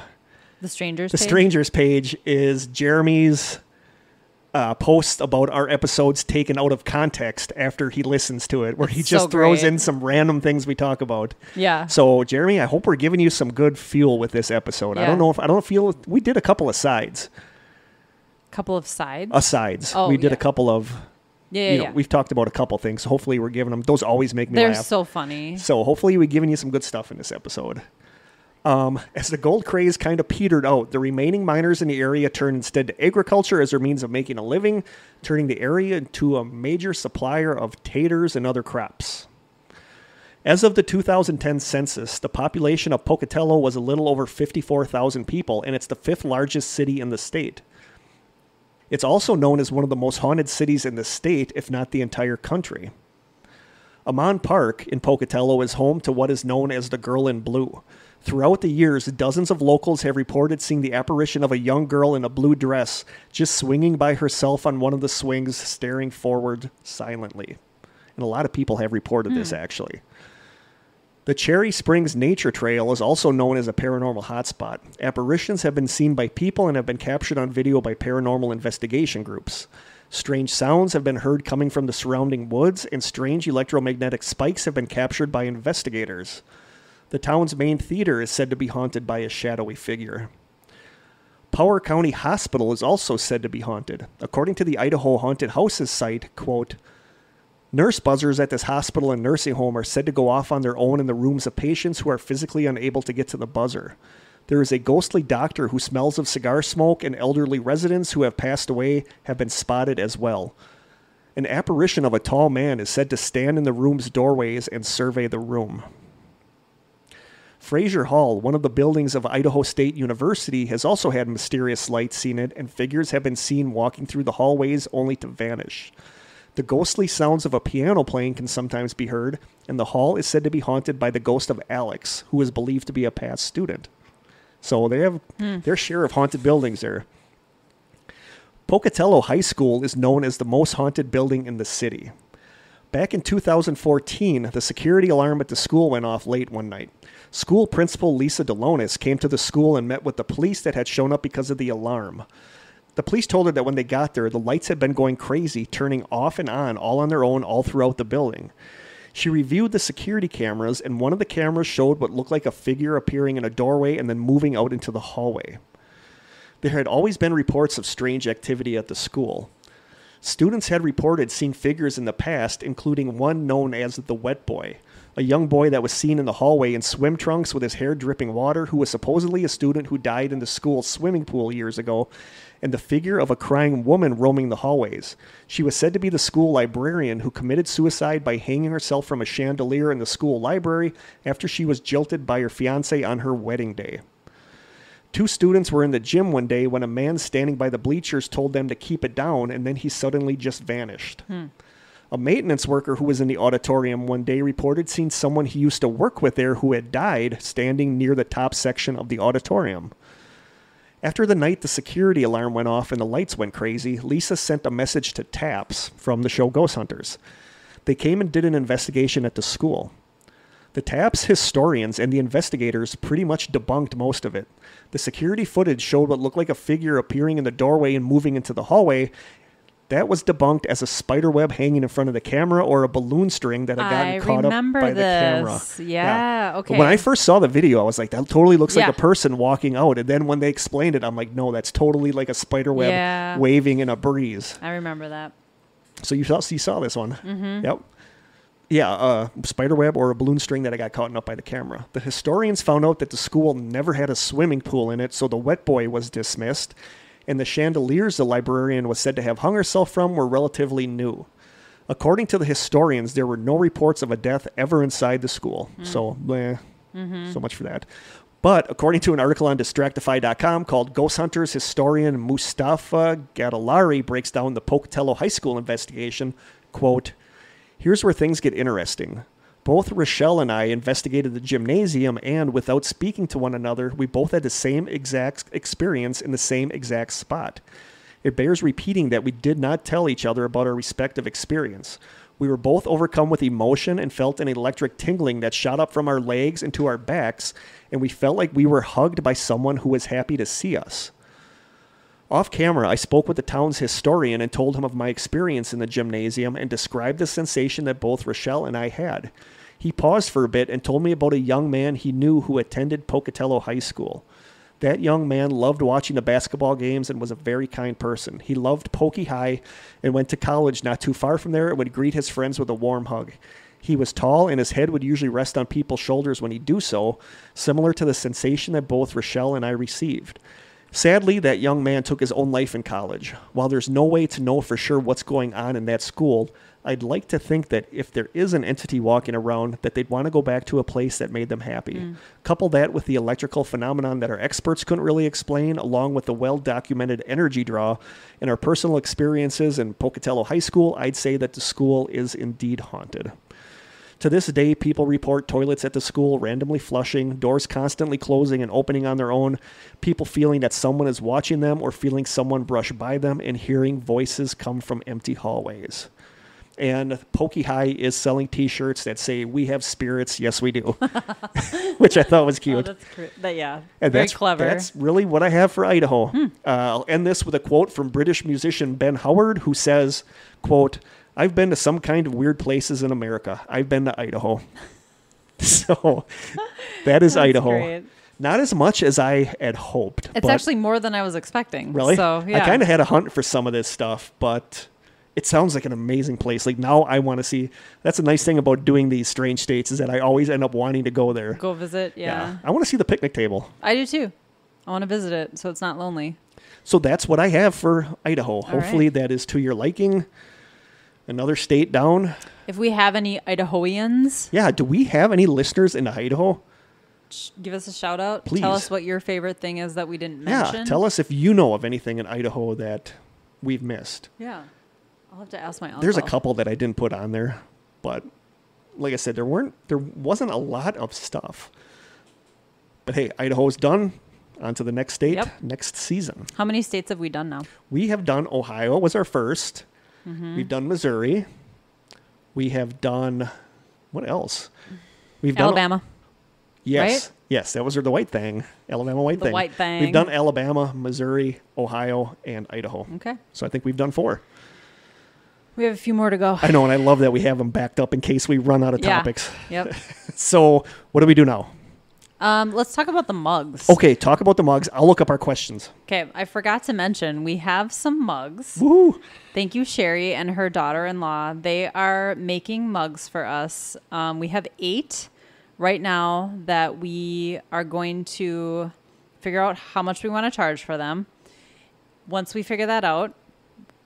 The Strangers page is Jeremy's post about our episodes taken out of context after he listens to it, where he just throws in some random things we talk about. Yeah. So Jeremy, I hope we're giving you some good fuel with this episode. Yeah. I don't feel we did a couple of sides. Couple of sides? Sides. Oh, we did a couple of Yeah. we've talked about a couple things. So hopefully we're giving them, those always make me They're laugh. so funny. So hopefully we're giving you some good stuff in this episode. As the gold craze kind of petered out, the remaining miners in the area turned instead to agriculture as their means of making a living, turning the area into a major supplier of taters and other crops. As of the 2010 census, the population of Pocatello was a little over 54,000 people, and it's the 5th largest city in the state. It's also known as one of the most haunted cities in the state, if not the entire country. Amon Park in Pocatello is home to what is known as the Girl in Blue. Throughout the years, dozens of locals have reported seeing the apparition of a young girl in a blue dress just swinging by herself on one of the swings, staring forward silently. And a lot of people have reported this, actually. The Cherry Springs Nature Trail is also known as a paranormal hotspot. Apparitions have been seen by people and have been captured on video by paranormal investigation groups. Strange sounds have been heard coming from the surrounding woods, and strange electromagnetic spikes have been captured by investigators. The town's main theater is said to be haunted by a shadowy figure. Power County Hospital is also said to be haunted. According to the Idaho Haunted Houses site, quote, nurse buzzers at this hospital and nursing home are said to go off on their own in the rooms of patients who are physically unable to get to the buzzer. There is a ghostly doctor who smells of cigar smoke, and elderly residents who have passed away have been spotted as well. An apparition of a tall man is said to stand in the room's doorways and survey the room. Fraser Hall, one of the buildings of Idaho State University, has also had mysterious lights seen in it, and figures have been seen walking through the hallways only to vanish. The ghostly sounds of a piano playing can sometimes be heard, and the hall is said to be haunted by the ghost of Alex, who is believed to be a past student. So they have their share of haunted buildings there. Pocatello High School is known as the most haunted building in the city. Back in 2014, the security alarm at the school went off late one night. School principal Lisa Delonis came to the school and met with the police that had shown up because of the alarm. The police told her that when they got there, the lights had been going crazy, turning off and on all on their own all throughout the building. She reviewed the security cameras, and one of the cameras showed what looked like a figure appearing in a doorway and then moving out into the hallway. There had always been reports of strange activity at the school. Students had reported seeing figures in the past, including one known as the Wet Boy, a young boy that was seen in the hallway in swim trunks with his hair dripping water, who was supposedly a student who died in the school swimming pool years ago, and the figure of a crying woman roaming the hallways. She was said to be the school librarian who committed suicide by hanging herself from a chandelier in the school library after she was jilted by her fiancé on her wedding day. 2 students were in the gym one day when a man standing by the bleachers told them to keep it down, and then he suddenly just vanished. A maintenance worker who was in the auditorium one day reported seeing someone he used to work with there who had died standing near the top section of the auditorium. After the night the security alarm went off and the lights went crazy, Lisa sent a message to TAPS from the show Ghost Hunters. They came and did an investigation at the school. The TAPS historians and the investigators pretty much debunked most of it. The security footage showed what looked like a figure appearing in the doorway and moving into the hallway. That was debunked as a spider web hanging in front of the camera or a balloon string that had gotten caught up by the camera. Yeah, okay. When I first saw the video, I was like, that totally looks like a person walking out. And then when they explained it, I'm like, no, that's totally like a spider web waving in a breeze. I remember that. So you saw this one. Mm-hmm. Yep. Yeah, a spider web or a balloon string that I got caught up by the camera. The historians found out that the school never had a swimming pool in it, so the Wet Boy was dismissed, and the chandeliers the librarian was said to have hung herself from were relatively new. According to the historians, there were no reports of a death ever inside the school. So, so much for that. But according to an article on Distractify.com called Ghost Hunters, historian Mustafa Gadalari breaks down the Pocatello High School investigation, quote, "Here's where things get interesting. Both Rochelle and I investigated the gymnasium, and without speaking to one another, we both had the same exact experience in the same exact spot. It bears repeating that we did not tell each other about our respective experience. We were both overcome with emotion and felt an electric tingling that shot up from our legs into our backs, and we felt like we were hugged by someone who was happy to see us. Off camera, I spoke with the town's historian and told him of my experience in the gymnasium and described the sensation that both Rochelle and I had. He paused for a bit and told me about a young man he knew who attended Pocatello High School. That young man loved watching the basketball games and was a very kind person. He loved Pokey High and went to college not too far from there and would greet his friends with a warm hug. He was tall, and his head would usually rest on people's shoulders when he'd do so, similar to the sensation that both Rochelle and I received. Sadly, that young man took his own life in college. While there's no way to know for sure what's going on in that school, I'd like to think that if there is an entity walking around, that they'd want to go back to a place that made them happy. Couple that with the electrical phenomenon that our experts couldn't really explain, along with the well-documented energy draw and our personal experiences in Pocatello High School, I'd say that the school is indeed haunted. To this day, people report toilets at the school randomly flushing, doors constantly closing and opening on their own, people feeling that someone is watching them or feeling someone brush by them, and hearing voices come from empty hallways. And Pokey High is selling T-shirts that say, "We have spirits, yes we do," which I thought was cute. Oh, that's yeah, and very clever. That's really what I have for Idaho. I'll end this with a quote from British musician Ben Howard, who says, quote, "I've been to some kind of weird places in America. I've been to Idaho." So that is Idaho. Great. Not as much as I had hoped. It's actually more than I was expecting. Really? So, yeah. I kind of had a hunt for some of this stuff, but it sounds like an amazing place. Like, now I want to see. That's a nice thing about doing these strange states, is that I always end up wanting to go there. Go visit, yeah. I want to see the picnic table. I do too. I want to visit it so it's not lonely. So that's what I have for Idaho. Hopefully that is to your liking. Another state down. If we have any Idahoians. Yeah, do we have any listeners in Idaho? Give us a shout out. Please. Tell us what your favorite thing is that we didn't mention. Yeah, tell us if you know of anything in Idaho that we've missed. Yeah. I'll have to ask my uncle. There's a couple that I didn't put on there, but like I said, there wasn't a lot of stuff. But hey, Idaho's done. On to the next state, next season. How many states have we done now? We have done Ohio was our first. We've done Missouri. We have done, what else? We've done Alabama. Yes. Right? Yes, that was the white thing. Alabama white thing. The white thing. We've done Alabama, Missouri, Ohio, and Idaho. Okay. So I think we've done 4. We have a few more to go. I know, and I love that we have them backed up in case we run out of topics. Yep. So what do we do now? Let's talk about the mugs. Okay, talk about the mugs. I'll look up our questions. Okay, I forgot to mention we have some mugs. Woo! Thank you, Sherry and her daughter-in-law. They are making mugs for us. We have 8 right now that we are going to figure out how much we want to charge for them. Once we figure that out,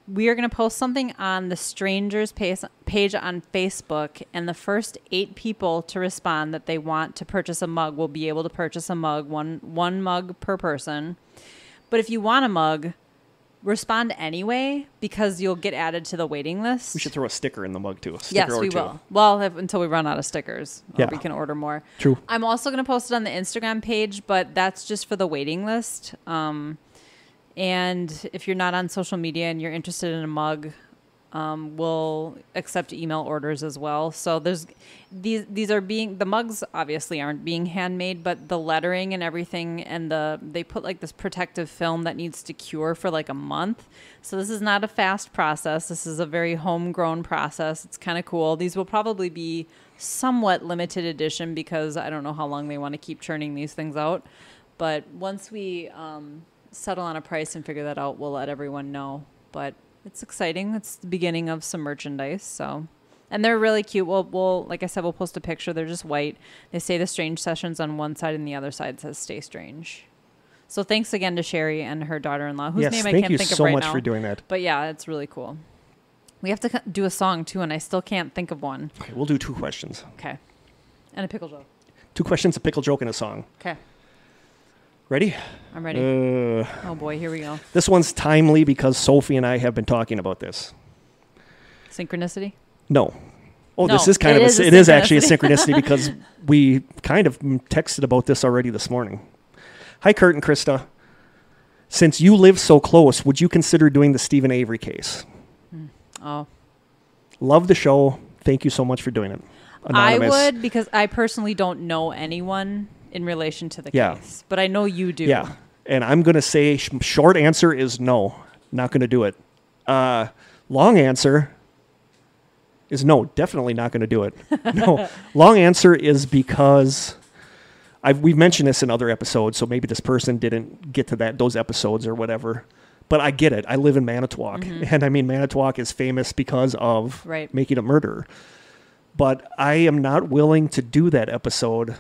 we are going to post something on the Strangers page on Facebook, and the first 8 people to respond that they want to purchase a mug will be able to purchase a mug, one mug per person. But if you want a mug, respond anyway, because you'll get added to the waiting list. We should throw a sticker in the mug too. Yes, we will. Well, until we run out of stickers, yeah. We can order more. True. I'm also going to post it on the Instagram page, but that's just for the waiting list. And if you're not on social media and you're interested in a mug, we'll accept email orders as well. So there's these are being, the mugs obviously aren't being handmade, but the lettering and everything, and they put like this protective film that needs to cure for like a month. So this is not a fast process. This is a very homegrown process. It's kind of cool. These will probably be somewhat limited edition because I don't know how long they want to keep churning these things out. But once we settle on a price and figure that out, we'll let everyone know. But it's exciting. It's the beginning of some merchandise. So, and they're really cute. We'll like I said, we'll post a picture. They're just white. They say the Strange Sessions on one side, and the other side says Stay Strange. So thanks again to Sherry and her daughter-in-law, whose name I can't think of right now. Yes, thank you so much for doing that. But yeah, it's really cool. We have to do a song too, and I still can't think of one. Okay, we'll do 2 questions. Okay, and a pickle joke. 2 questions, a pickle joke, and a song. Okay. Ready? I'm ready. Oh boy, here we go. This one's timely because Sophie and I have been talking about this. Synchronicity? No. Oh, No, this is kind it of is a it is actually a synchronicity. synchronicity because we kind of texted about this already this morning. Hi, Kurt and Krista. Since you live so close, would you consider doing the Stephen Avery case? Oh. Love the show. Thank you so much for doing it. Anonymous. I would, because I personally don't know anyone in relation to the case, but I know you do. Yeah, and I'm going to say short answer is no, not going to do it. Long answer is no, definitely not going to do it. No, long answer is because we've mentioned this in other episodes, so maybe this person didn't get to those episodes or whatever. But I get it. I live in Manitowoc, and I mean Manitowoc is famous because of making a murderer. But I am not willing to do that episode.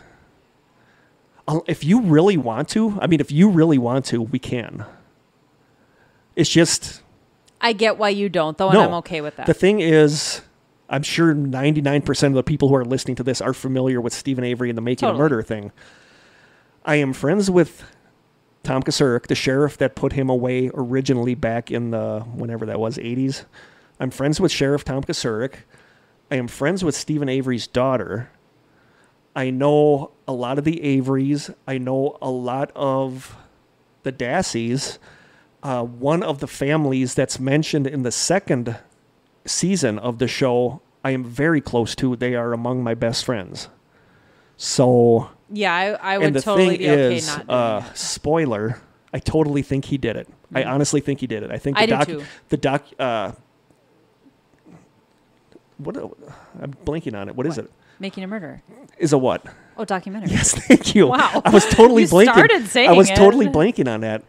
If you really want to, we can. It's just... I get why you don't, though, and I'm okay with that. The thing is, I'm sure 99% of the people who are listening to this are familiar with Stephen Avery and the making a murder thing. I am friends with Tom Kasurek, the sheriff that put him away originally back in the, whenever that was, 80s. I'm friends with Sheriff Tom Kasurek. I am friends with Stephen Avery's daughter. I know a lot of the Averys. I know a lot of the Dasseys. One of the families that's mentioned in the 2nd season of the show, I am very close to. They are among my best friends. So... Yeah, I would totally be okay not doing it. Spoiler, I totally think he did it. I honestly think he did it. I think the doc... What? I'm blanking on it. What is it? Making a Murderer. Is a what? Oh, documentary. Yes, thank you. Wow. I was totally blanking. Started saying I was it. totally blanking on that.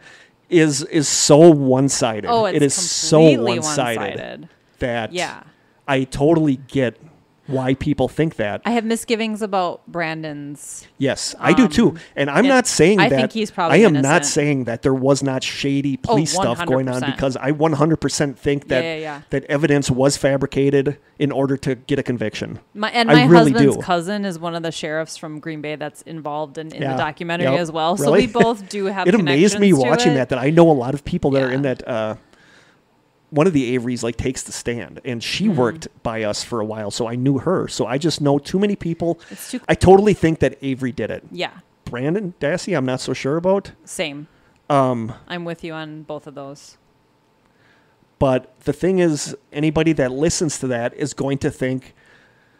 Is so one-sided. Oh, it's it is so one-sided that I totally get why people think that. I have misgivings about Brandon's. Yes, I do too. And I'm not saying that. I think he's probably innocent. Not saying that there was not shady police stuff going on, because I 100% think that that evidence was fabricated in order to get a conviction. My husband's cousin is one of the sheriffs from Green Bay that's involved in the documentary as well. Really? So we both do have It amazed me watching that I know a lot of people that are in that. One of the Averys takes the stand, and she worked by us for a while, so I knew her. So I just know too many people. I totally think that Avery did it. Yeah. Brandon Dassey, I'm not so sure about. Same. I'm with you on both of those. But the thing is, anybody that listens to that is going to think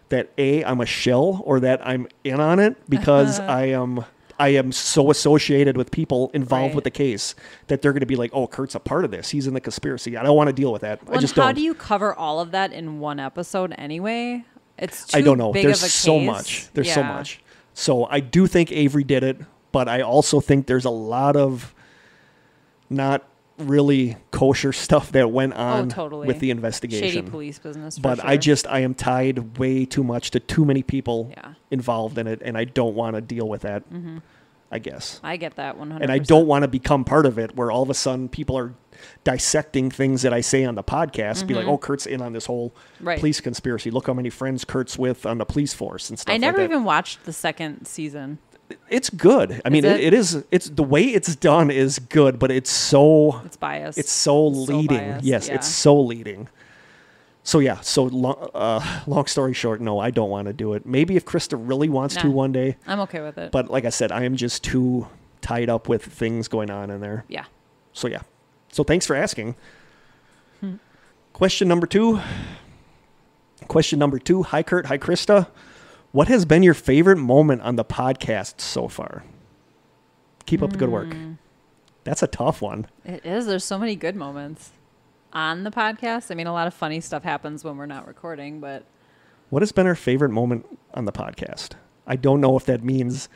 that I'm a shill, or that I'm in on it, because I am so associated with people involved with the case that they're going to be like, oh, Kurt's a part of this. He's in the conspiracy. I don't want to deal with that. Well, I just don't. How do you cover all of that in one episode anyway? It's too I don't know. big There's of a so case. much. There's so much. So I do think Avery did it, but I also think there's a lot of not really kosher stuff that went on totally. with the investigation. Shady police business, but sure. I am tied way too much to too many people Yeah. involved in it, and I don't want to deal with that, I guess. I get that 100%. And I don't want to become part of it where all of a sudden people are dissecting things that I say on the podcast, be like, oh, Kurt's in on this whole police conspiracy. Look how many friends Kurt's with on the police force and stuff I never like that. even watched the second season. It's good. I mean, it's the way it's done is good, but it's biased. It's so leading. Biased, yes, yeah. it's so leading. So yeah, long story short, no, I don't want to do it. Maybe if Krista really wants to one day. I'm okay with it. But like I said, I am just too tied up with things going on in there. Yeah. So yeah. So thanks for asking. Question number 2. Hi, Kurt. Hi, Krista. What has been your favorite moment on the podcast so far? Keep up the good work. That's a tough one. It is. There's so many good moments on the podcast. I mean, a lot of funny stuff happens when we're not recording, but... What has been our favorite moment on the podcast? I don't know if that means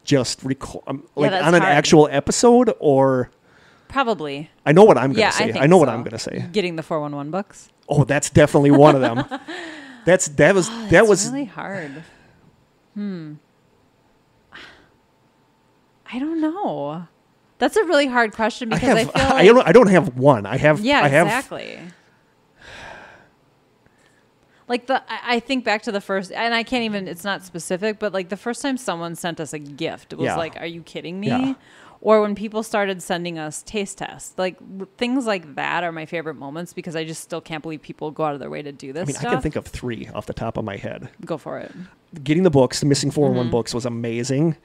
just record, like on an actual episode or... Probably. I know what I'm going to say. I know what I'm going to say. Getting the 411 books. Oh, that's definitely one of them. that was really hard. I don't know. That's a really hard question because I feel like I don't have one. Exactly. Like I think back to the first, and I can't even, it's not specific, but like the first time someone sent us a gift, it was like, are you kidding me? Yeah. Or when people started sending us taste tests, like things like that are my favorite moments because I just still can't believe people go out of their way to do this stuff. I can think of 3 off the top of my head. Go for it. Getting the books, the Missing 401 books was amazing.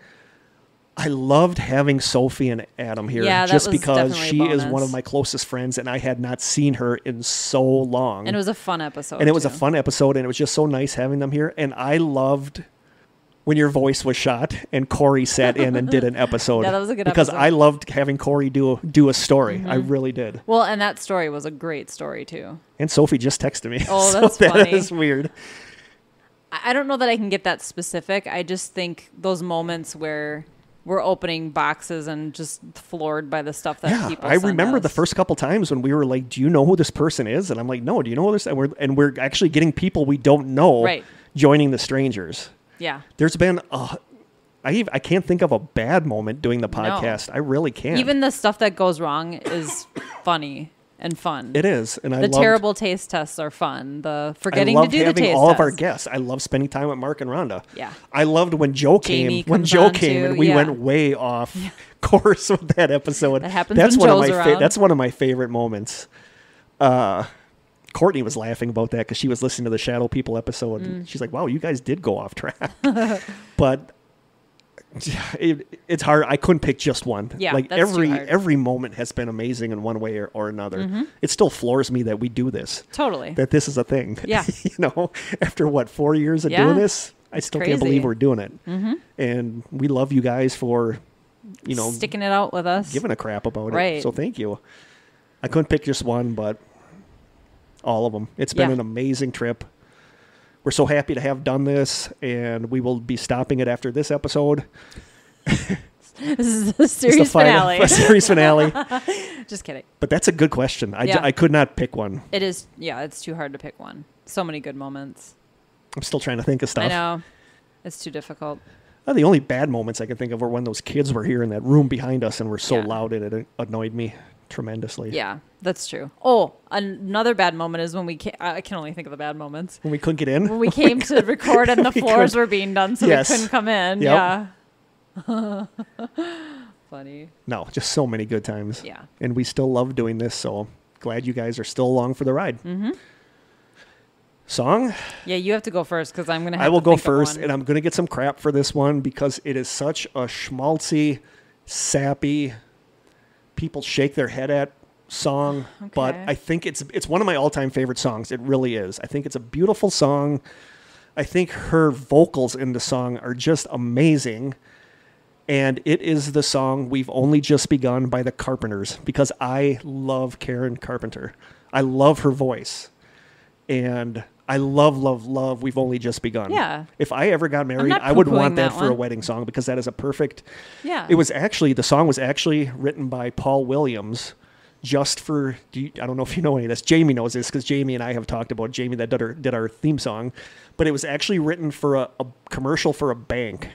I loved having Sophie and Adam here just because she is one of my closest friends and I had not seen her in so long. And it was a fun episode. And it was a fun episode and it was just so nice having them here. And I loved when your voice was shot and Corey sat in and did an episode. Yeah, that was a good because episode. I loved having Corey do a story. I really did. Well, and that story was a great story too. And Sophie just texted me. Oh, so that's funny. That is weird. I don't know that I can get that specific. I just think those moments where we're opening boxes and just floored by the stuff that people send I remember us. the first couple times when we were like, do you know who this person is? And I'm like, no, do you know who this? And we're actually getting people we don't know joining the strangers. Yeah. There's been, I can't think of a bad moment doing the podcast. No. I really can't. Even the stuff that goes wrong is funny and fun. It is. And the terrible taste tests are fun. The forgetting to do the taste tests. I love having all of our guests. I love spending time with Mark and Rhonda. Yeah. I loved when Joe came. And we went way off course with that episode. That happens when Joe's around. That's one of my favorite moments. Courtney was laughing about that because she was listening to the Shadow People episode. And she's like, wow, you guys did go off track. But it's hard. I couldn't pick just one. Yeah, like that's too hard. every moment has been amazing in one way or another. It still floors me that we do this. Totally. That this is a thing. Yeah. After 4 years of doing this, I still can't believe we're doing it. And we love you guys for, sticking it out with us, giving a crap about it. So thank you. I couldn't pick just one, but all of them. It's been an amazing trip. We're so happy to have done this, and we will be stopping it after this episode. This is the series finale. Series finale. Just kidding. But that's a good question. I could not pick one. It is. Yeah, it's too hard to pick one. So many good moments. I'm still trying to think of stuff. I know. It's too difficult. The only bad moments I can think of were when those kids were here in that room behind us and were so loud it annoyed me tremendously. Yeah, that's true. Oh, another bad moment is when we came, I can only think of the bad moments. When we couldn't get in? When we came to record and the floors were being done, so we couldn't come in. Yep. Yeah. Funny. No, just so many good times. Yeah. And we still love doing this, so glad you guys are still along for the ride. Song? Yeah, you have to go first because I'm going to have to I will think go first, of one. and I'm going to get some crap for this one because it is such a schmaltzy, sappy, people shake their head at song. Okay. But I think it's one of my all-time favorite songs. It really is. I think it's a beautiful song. I think her vocals in the song are just amazing. And it is the song We've Only Just Begun by the Carpenters because I love Karen Carpenter. I love her voice. And I love, love, love We've Only Just Begun. Yeah. If I ever got married, not I would want poo-pooing that that for a one. wedding song because that is a perfect. Yeah. The song was actually written by Paul Williams just for, I don't know if you know any of this. Jamie knows this because Jamie and I have talked about Jamie that did our theme song. But it was actually written for a commercial for a bank.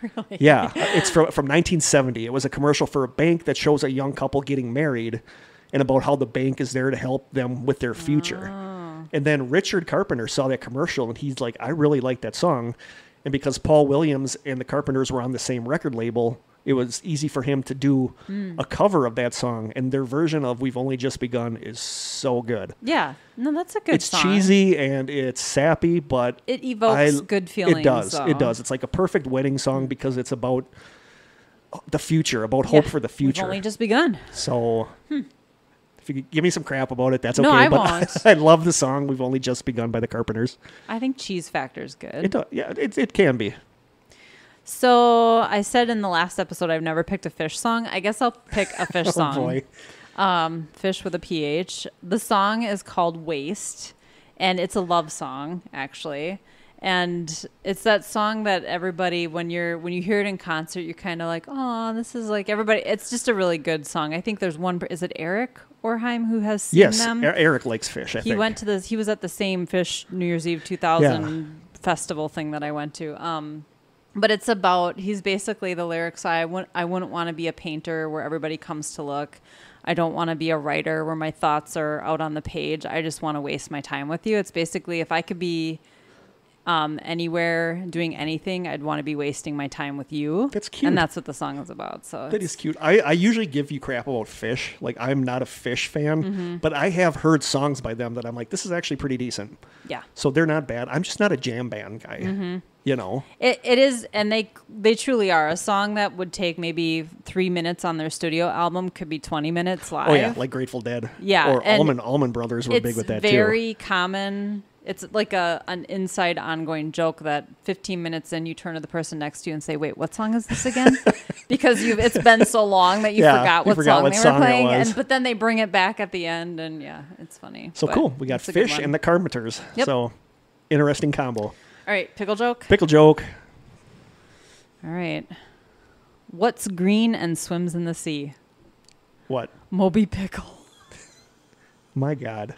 Really? Yeah, it's from 1970. It was a commercial for a bank that shows a young couple getting married and about how the bank is there to help them with their future. And then Richard Carpenter saw that commercial and he's like, I really like that song. And because Paul Williams and the Carpenters were on the same record label, it was easy for him to do a cover of that song. And their version of We've Only Just Begun is so good. Yeah. No, that's a good It's song. cheesy and it's sappy, but It evokes good feelings. It does. So. It does. It's like a perfect wedding song because it's about the future, about hope for the future. We've only just begun. So if you could give me some crap about it, that's okay. No, I but won't. I love the song We've Only Just Begun by the Carpenters. I think Cheese Factor's good. It does. Yeah, it can be. So I said in the last episode I've never picked a fish song. I guess I'll pick a fish song. Oh boy. Fish with a PH. The song is called Waste, and it's a love song, actually. And it's that song that everybody, when you hear it in concert, you're kind of like, oh, this is like everybody. It's just a really good song. I think there's one. Is it Eric Orheim who has seen them? Yes, Eric likes fish. I think went to this. He was at the same Fish New Year's Eve 2000 festival thing that I went to. But it's about, he's basically the lyrics, I wouldn't want to be a painter where everybody comes to look. I don't want to be a writer where my thoughts are out on the page. I just want to waste my time with you. It's basically, if I could be anywhere doing anything, I'd want to be wasting my time with you. That's cute. And that's what the song is about. So that is cute. I usually give you crap about fish. Like, I'm not a fish fan, but I have heard songs by them that I'm like, this is actually pretty decent. Yeah. So they're not bad. I'm just not a jam band guy. You know, it is, and they truly are. A song that would take maybe 3 minutes on their studio album could be 20 minutes live. Oh yeah, like Grateful Dead. Yeah, or Allman Brothers were big with that too. It's very common. It's like an inside ongoing joke that 15 minutes in, you turn to the person next to you and say, "Wait, what song is this again?" Because it's been so long that you forgot what song they were playing. But then they bring it back at the end, and yeah, it's funny. So cool. We got Fish and the Carpenters. Yep. So interesting combo. All right, pickle joke. Pickle joke. All right. What's green and swims in the sea? What? Moby Pickle. My God.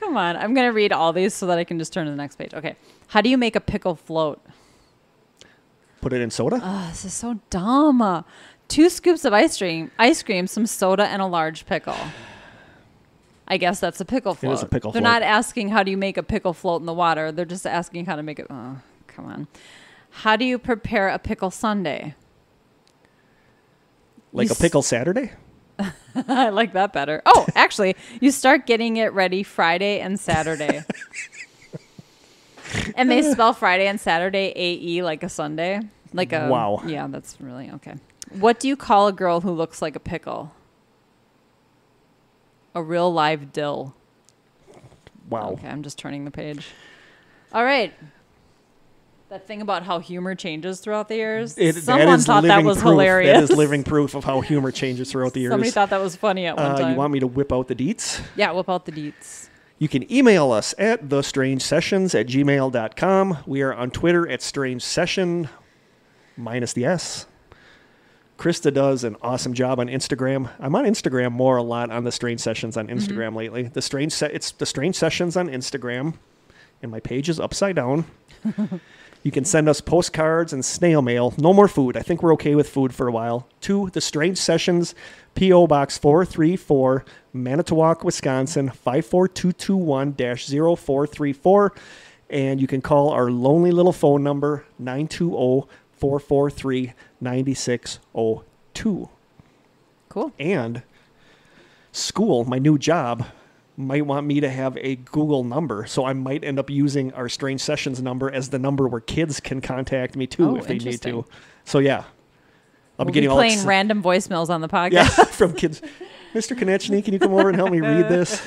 Come on. I'm going to read all these so that I can just turn to the next page. Okay. How do you make a pickle float? Put it in soda? Oh, this is so dumb. 2 scoops of ice cream, some soda, and a large pickle. I guess that's a pickle float. It is a pickle They're float. not asking how do you make a pickle float in the water. They're just asking how to make it. Oh, come on. How do you prepare a pickle sundae? Like a pickle Saturday? I like that better. Oh, actually, you start getting it ready Friday and Saturday. And they spell Friday and Saturday A-E like a Sunday. Like a Wow. Yeah, that's really okay. What do you call a girl who looks like a pickle? A real live dill. Wow. Okay, I'm just turning the page. All right. That thing about how humor changes throughout the years. Someone thought that was hilarious. That is living proof of how humor changes throughout the years. Somebody thought that was funny at one time. You want me to whip out the deets? Yeah, whip out the deets. You can email us at thestrangesessions@gmail.com. We are on Twitter at strangesession, minus the S. Krista does an awesome job on Instagram. I'm on Instagram more a lot on the Strange Sessions on Instagram lately. It's the Strange Sessions on Instagram, and my page is upside down. You can send us postcards and snail mail. No more food. I think we're okay with food for a while. To the Strange Sessions, P.O. Box 434, Manitowoc, Wisconsin, 54221-0434. And you can call our lonely little phone number, 920-443-9602. Cool. And school, my new job, might want me to have a Google number, so I might end up using our Strange Sessions number as the number where kids can contact me too if they need to. So yeah, I'll be getting playing random voicemails on the podcast. Yeah, from kids. Mr. Konechny, can you come over and help me read this?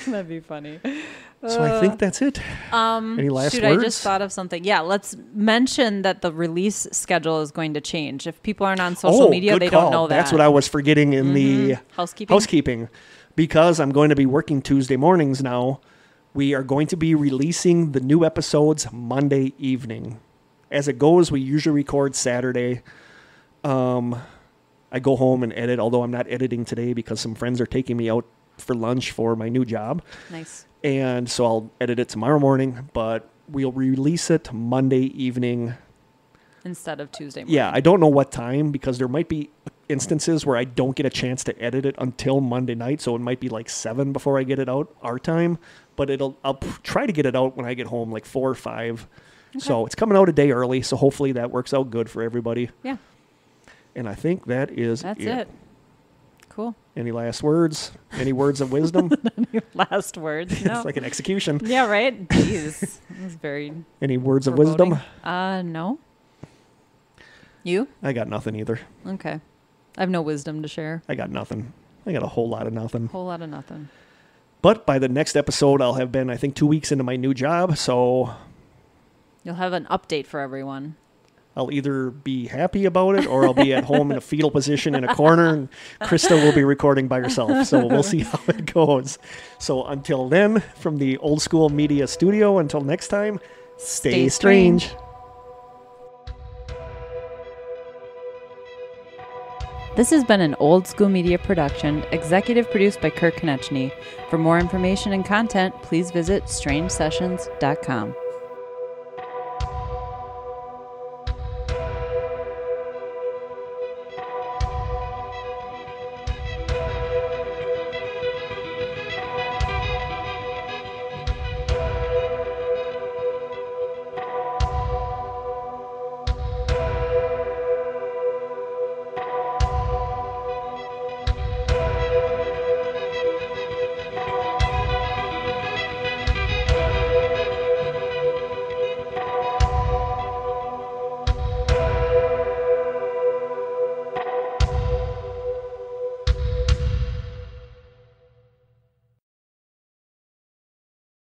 That'd be funny. So I think that's it. Any last words? I just thought of something. Yeah, let's mention that the release schedule is going to change. If people aren't on social media, they don't know that. That's what I was forgetting in the housekeeping. Because I'm going to be working Tuesday mornings now, We are going to be releasing the new episodes Monday evening. As it goes, we usually record Saturday. I go home and edit, although I'm not editing today because some friends are taking me out for lunch for my new job. Nice. And so I'll edit it tomorrow morning, but we'll release it Monday evening. Instead of Tuesday morning. Yeah, I don't know what time because there might be instances where I don't get a chance to edit it until Monday night, so it might be like 7 before I get it out, our time. But I'll try to get it out when I get home, like 4 or 5. Okay. So it's coming out a day early, so hopefully that works out good for everybody. Yeah. And I think that's it. Cool. Any last words? Any words of wisdom? Any last words? No. It's like an execution. Yeah, right? Jeez. That was very Any words foreboding. of wisdom? No. You? I got nothing either. Okay. I have no wisdom to share. I got nothing. I got a whole lot of nothing. Whole lot of nothing. But by the next episode, I'll have been, I think, 2 weeks into my new job, so You'll have an update for everyone. I'll either be happy about it or I'll be at home in a fetal position in a corner and Krista will be recording by herself. So we'll see how it goes. So until then, from the Old School Media Studio, until next time, stay strange. This has been an Old School Media production, executive produced by Kirk Konechny. For more information and content, please visit strangesessions.com.